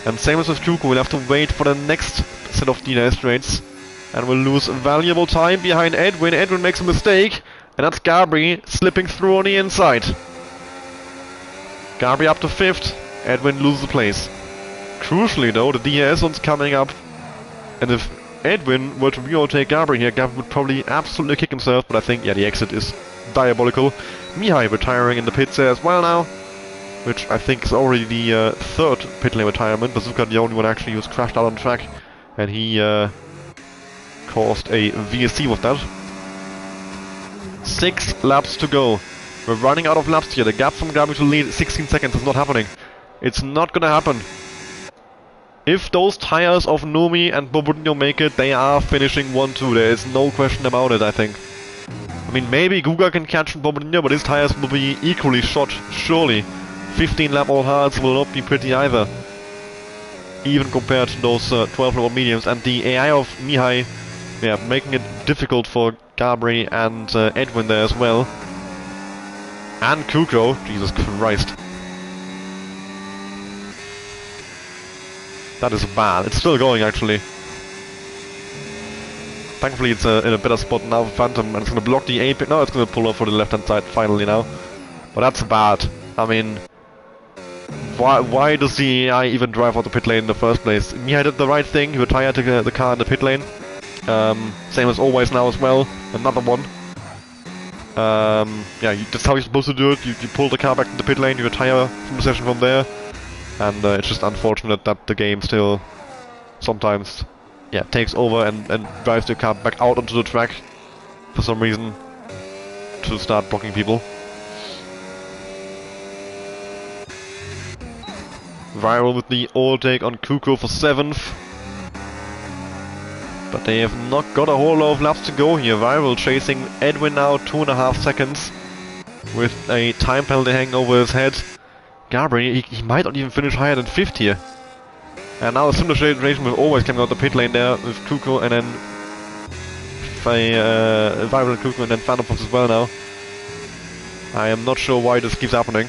And same as with Kuko, we'll have to wait for the next set of DNS straights, and we'll lose valuable time behind Edwin. Edwin makes a mistake, and that's Gabri slipping through on the inside. Gabri up to 5th, Edwin loses the place. Crucially though, the DRS one's coming up, and if Edwin were to re-overtake Gabri here, Gabri would probably absolutely kick himself, but I think, yeah, the exit is diabolical. Mihai retiring in the pits there as well now, which I think is already the 3rd pit lane retirement. Bazooka, the only one actually who's crashed out on track, and he caused a VSC with that. 6 laps to go. We're running out of laps here. The gap from Gabri to lead 16 seconds is not happening. It's not gonna happen. If those tires of Numi and Bobadino make it, they are finishing 1-2. There is no question about it, I think. I mean, maybe Guga can catch Bobadino, but his tires will be equally shot, surely. 15 lap all hards will not be pretty either, even compared to those 12 lap all mediums. And the AI of Mihai, yeah, making it difficult for Gabri and Edwin there as well. And Kuko, Jesus Christ. That is bad. It's still going, actually. Thankfully it's in a better spot now for Phantom, and it's gonna block the apex. No, it's gonna pull off for the left hand side finally now. But that's bad. I mean, why does the AI even drive out the pit lane in the first place? Mia did the right thing, he retired the car in the pit lane. Same as always now as well, another one. Yeah, that's how you're supposed to do it. You pull the car back to the pit lane, you retire from the session from there. And it's just unfortunate that the game still sometimes, yeah, takes over and drives the car back out onto the track for some reason to start blocking people. Viral with the overtake on Kuko for 7th. But they have not got a whole lot of laps to go here. Viral chasing Edwin now 2.5 seconds with a time penalty hanging over his head. Gabriel, he might not even finish higher than 5th here. And now a similar situation with always coming out the pit lane there with Kuko and then Viral and Kuko and then Phantom Fox as well now. I am not sure why this keeps happening.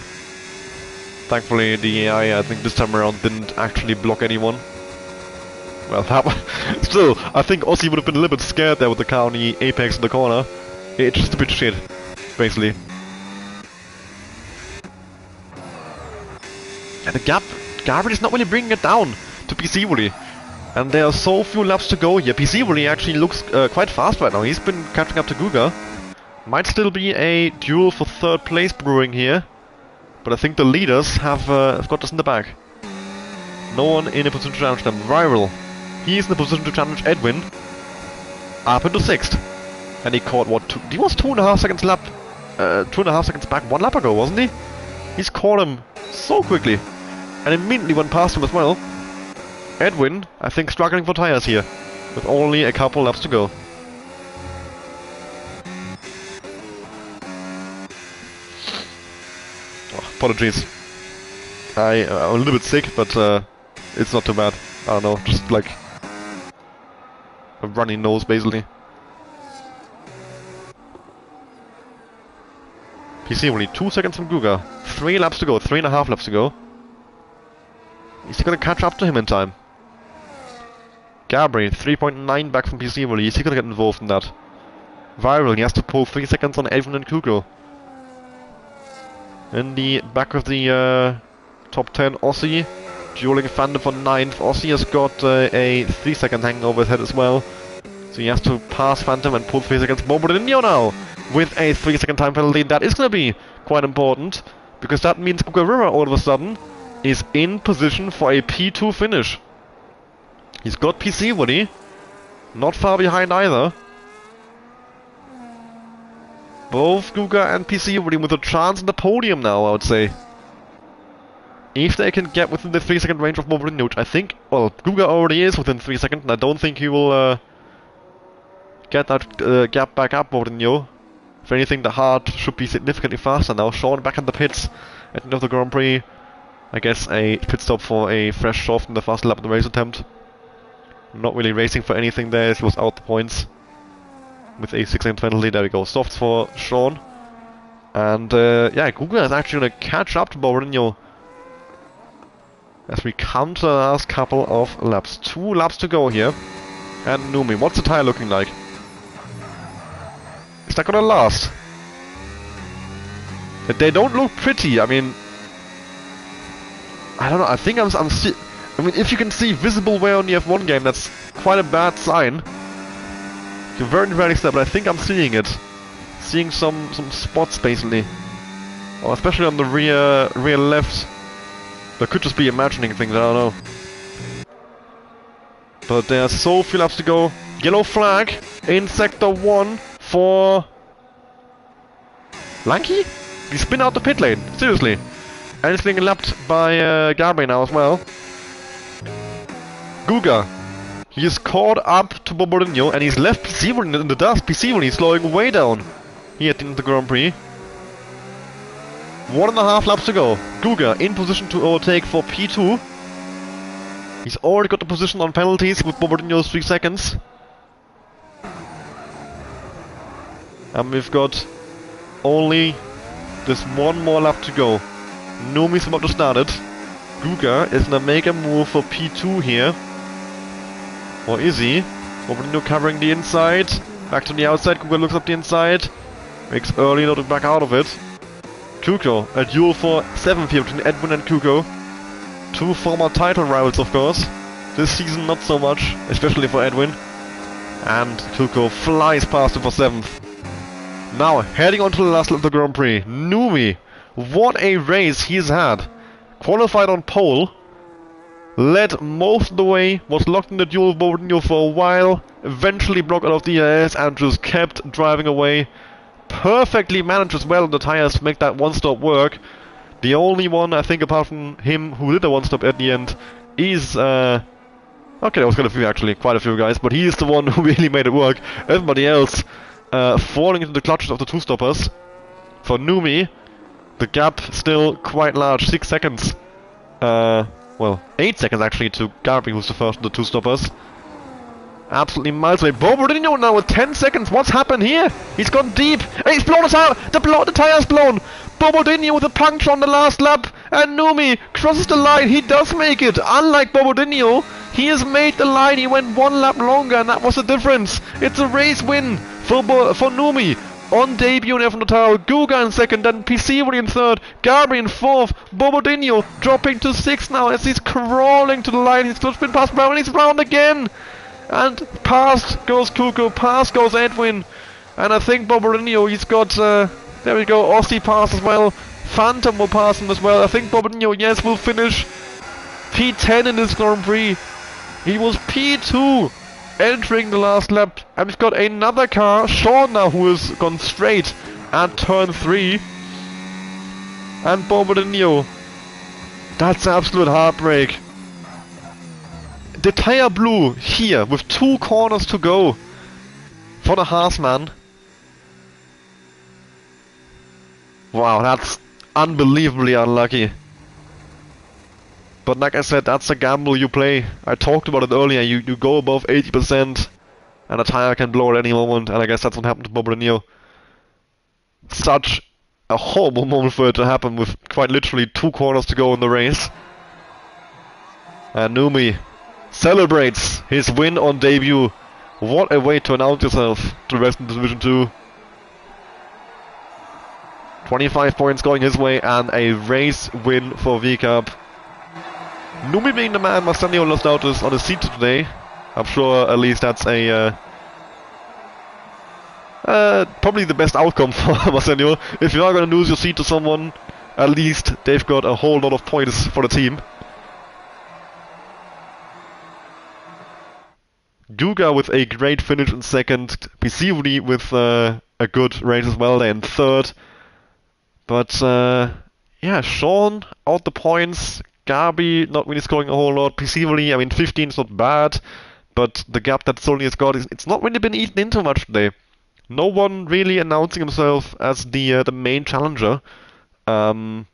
Thankfully the AI, I think this time around, didn't actually block anyone. Well, that still, I think Aussie would have been a little bit scared there with the car on the apex in the corner. It's just a bit shit, basically. And the gap, Gabriel is not really bringing it down to PC Wooly. And there are so few laps to go here. PC Wooly actually looks quite fast right now. He's been catching up to Guga. Might still be a duel for 3rd place brewing here. But I think the leaders have got this in the bag. No one in a position to challenge them. Viral. He is in the position to challenge Edwin. Up into 6th. And he caught what? He was 2.5 seconds lap. 2.5 seconds back 1 lap ago, wasn't he? He's caught him so quickly. And immediately went past him as well. Edwin, I think, struggling for tires here. With only a couple laps to go. Oh, apologies. I'm a little bit sick, but it's not too bad. I don't know, just like a runny nose, basically. PC only 2 seconds from Guga. 3 laps to go, 3.5 laps to go. Is he gonna catch up to him in time? Gabriel, 3.9 back from PC Wooly. Is he gonna get involved in that? Viral, he has to pull 3 seconds on Edwin and Kuko. In the back of the top 10, Aussie. Dueling Phantom for 9th. Aussie has got a 3 second hanging over his head as well. So he has to pass Phantom and pull 3 seconds more. But now, with a 3 second time penalty, that is going to be quite important. Because that means Kuka River all of a sudden is in position for a P2 finish. He's got PC Woody. Not far behind either. Both Guga and PC Woody with a chance in the podium now, I would say. If they can get within the 3 second range of Mourinho, which I think, well, Guga already is within 3 seconds, and I don't think he will get that gap back up, Mourinho. If anything, the hard should be significantly faster now. Sean back in the pits at the end of the Grand Prix. I guess a pit stop for a fresh soft in the first lap of the race attempt. Not really racing for anything there, he was out the points. With a 6 second penalty, there we go. Softs for Sean. And yeah, Guga is actually going to catch up to Mourinho as we come to the last couple of laps. 2 laps to go here. And Numi, what's the tire looking like? Is that gonna last? They don't look pretty. I mean, I don't know. I think I mean, if you can see visible wear on the F1 game, that's quite a bad sign. You can very rarely see that, but I think I'm seeing it. Seeing some spots basically, or especially on the rear left. That could just be imagining things. I don't know. But there's so few laps to go. Yellow flag in sector 1 for Lanky? He spin out the pit lane, seriously. And it's being lapped by Gabriel now as well. Guga. He is caught up to Mourinho and he's left PC in the dust. PC is slowing way down here at the end of the Grand Prix. 1.5 laps to go. Guga in position to overtake for P2. He's already got the position on penalties with Mourinho's 3 seconds. And we've got only this 1 more lap to go. Nomi's about to start it. Guga is gonna make a move for P2 here. Or is he? Boborino covering the inside. Back to the outside. Kuko looks up the inside. Makes early not to back out of it. Kuko, a duel for 7th here between Edwin and Kuko. Two former title rivals, of course. This season not so much, especially for Edwin. And Kuko flies past him for 7th. Now, heading on to the last lap of the Grand Prix. Numi, what a race he's had. Qualified on pole. Led most of the way, was locked in the duel with Boborino for a while. Eventually broke out of the DRS and just kept driving away. Perfectly managed as well on the tires to make that one-stop work. The only one, I think, apart from him who did the one-stop at the end is... okay, there was quite a few guys, but he is the one who really made it work. Everybody else falling into the clutches of the two-stoppers. For Numi, the gap still quite large, 6 seconds. Well, 8 seconds actually to Garby, who's the first of the two-stoppers. Absolutely miles away. Boborino now with 10 seconds. What's happened here? He's gone deep. And he's blown us out. The tire's blown. Boborino with a puncture on the last lap. And Numi crosses the line. He does make it. Unlike Boborino, he has made the line. He went 1 lap longer, and that was the difference. It's a race win for Numi. On debut there from the tower, Guga in second, then Pisivoli in third, Garby in fourth, Boborino dropping to 6th now as he's crawling to the line. He's just been past Brown and he's round again. And past goes Kuko, past goes Edwin. And I think Boborino, he's got, there we go, Aussie pass as well. Phantom will pass him as well. I think Boborino, yes, will finish P10 in this Grand Prix. He was P2 entering the last lap. And we've got another car, Sean now, who has gone straight at turn 3. And Boborino. That's absolute heartbreak. The tire blew here with 2 corners to go for the Haasman. Wow, that's unbelievably unlucky. But like I said, that's a gamble you play. I talked about it earlier. You go above 80% and the tire can blow at any moment, and I guess that's what happened to Boborino. Such a horrible moment for it to happen with quite literally 2 corners to go in the race. And Numi celebrates his win on debut. What a way to announce yourself to the rest of Division 2. 25 points going his way and a race win for VCAP. Numi being the man Marcelino lost out on his seat today. I'm sure at least that's a probably the best outcome for Marcelino. If you are going to lose your seat to someone, at least they've got a whole lot of points for the team. Guga with a great finish in second. Pisivoli with a good race as well, in third. But yeah, Sean out the points. Garby not really scoring a whole lot. Pisivoli, I mean 15 is not bad, but the gap that Sully has got, it's not really been eaten into much today. No one really announcing himself as the main challenger. Sully,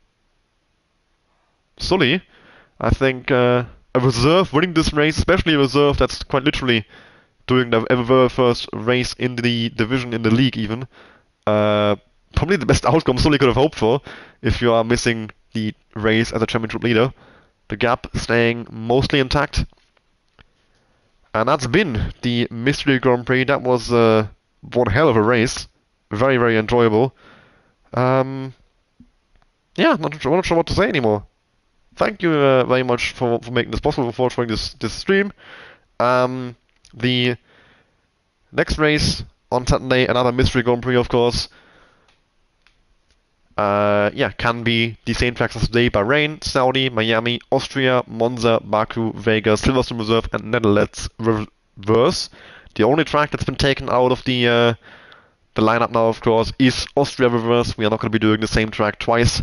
I think a reserve winning this race, especially a reserve that's quite literally doing the ever first race in the division, in the league even. Probably the best outcome Sully could have hoped for if you are missing the race as a championship leader. The gap staying mostly intact. And that's been the Mystery Grand Prix. That was one hell of a race. Very, very enjoyable. Yeah, not sure what to say anymore. Thank you very much for making this possible, for showing this stream. The next race on Saturday, another Mystery Grand Prix, of course. Yeah, can be the same tracks as today: Bahrain, Saudi, Miami, Austria, Monza, Baku, Vegas, Silverstone Reserve, and Netherlands Reverse. The only track that's been taken out of the lineup now, of course, is Austria Reverse. We are not going to be doing the same track twice,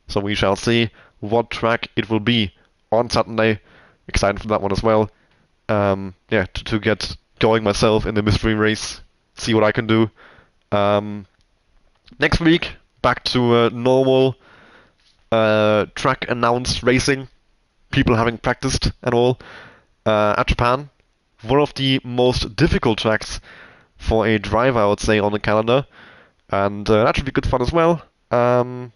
so we shall see what track it will be on Saturday. Excited for that one as well. Yeah, to get going myself in the mystery race, see what I can do. Next week, back to normal track announced racing, people having practiced and all at Japan. One of the most difficult tracks for a driver, I would say, on the calendar, and that should be good fun as well. So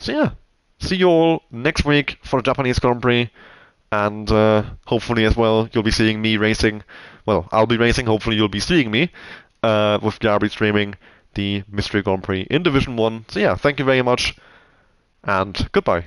yeah, see you all next week for the Japanese Grand Prix, and hopefully as well you'll be seeing me racing well, I'll be racing. Hopefully, you'll be seeing me with Darby streaming the Mystery Grand Prix in Division 1. So yeah, thank you very much, and goodbye.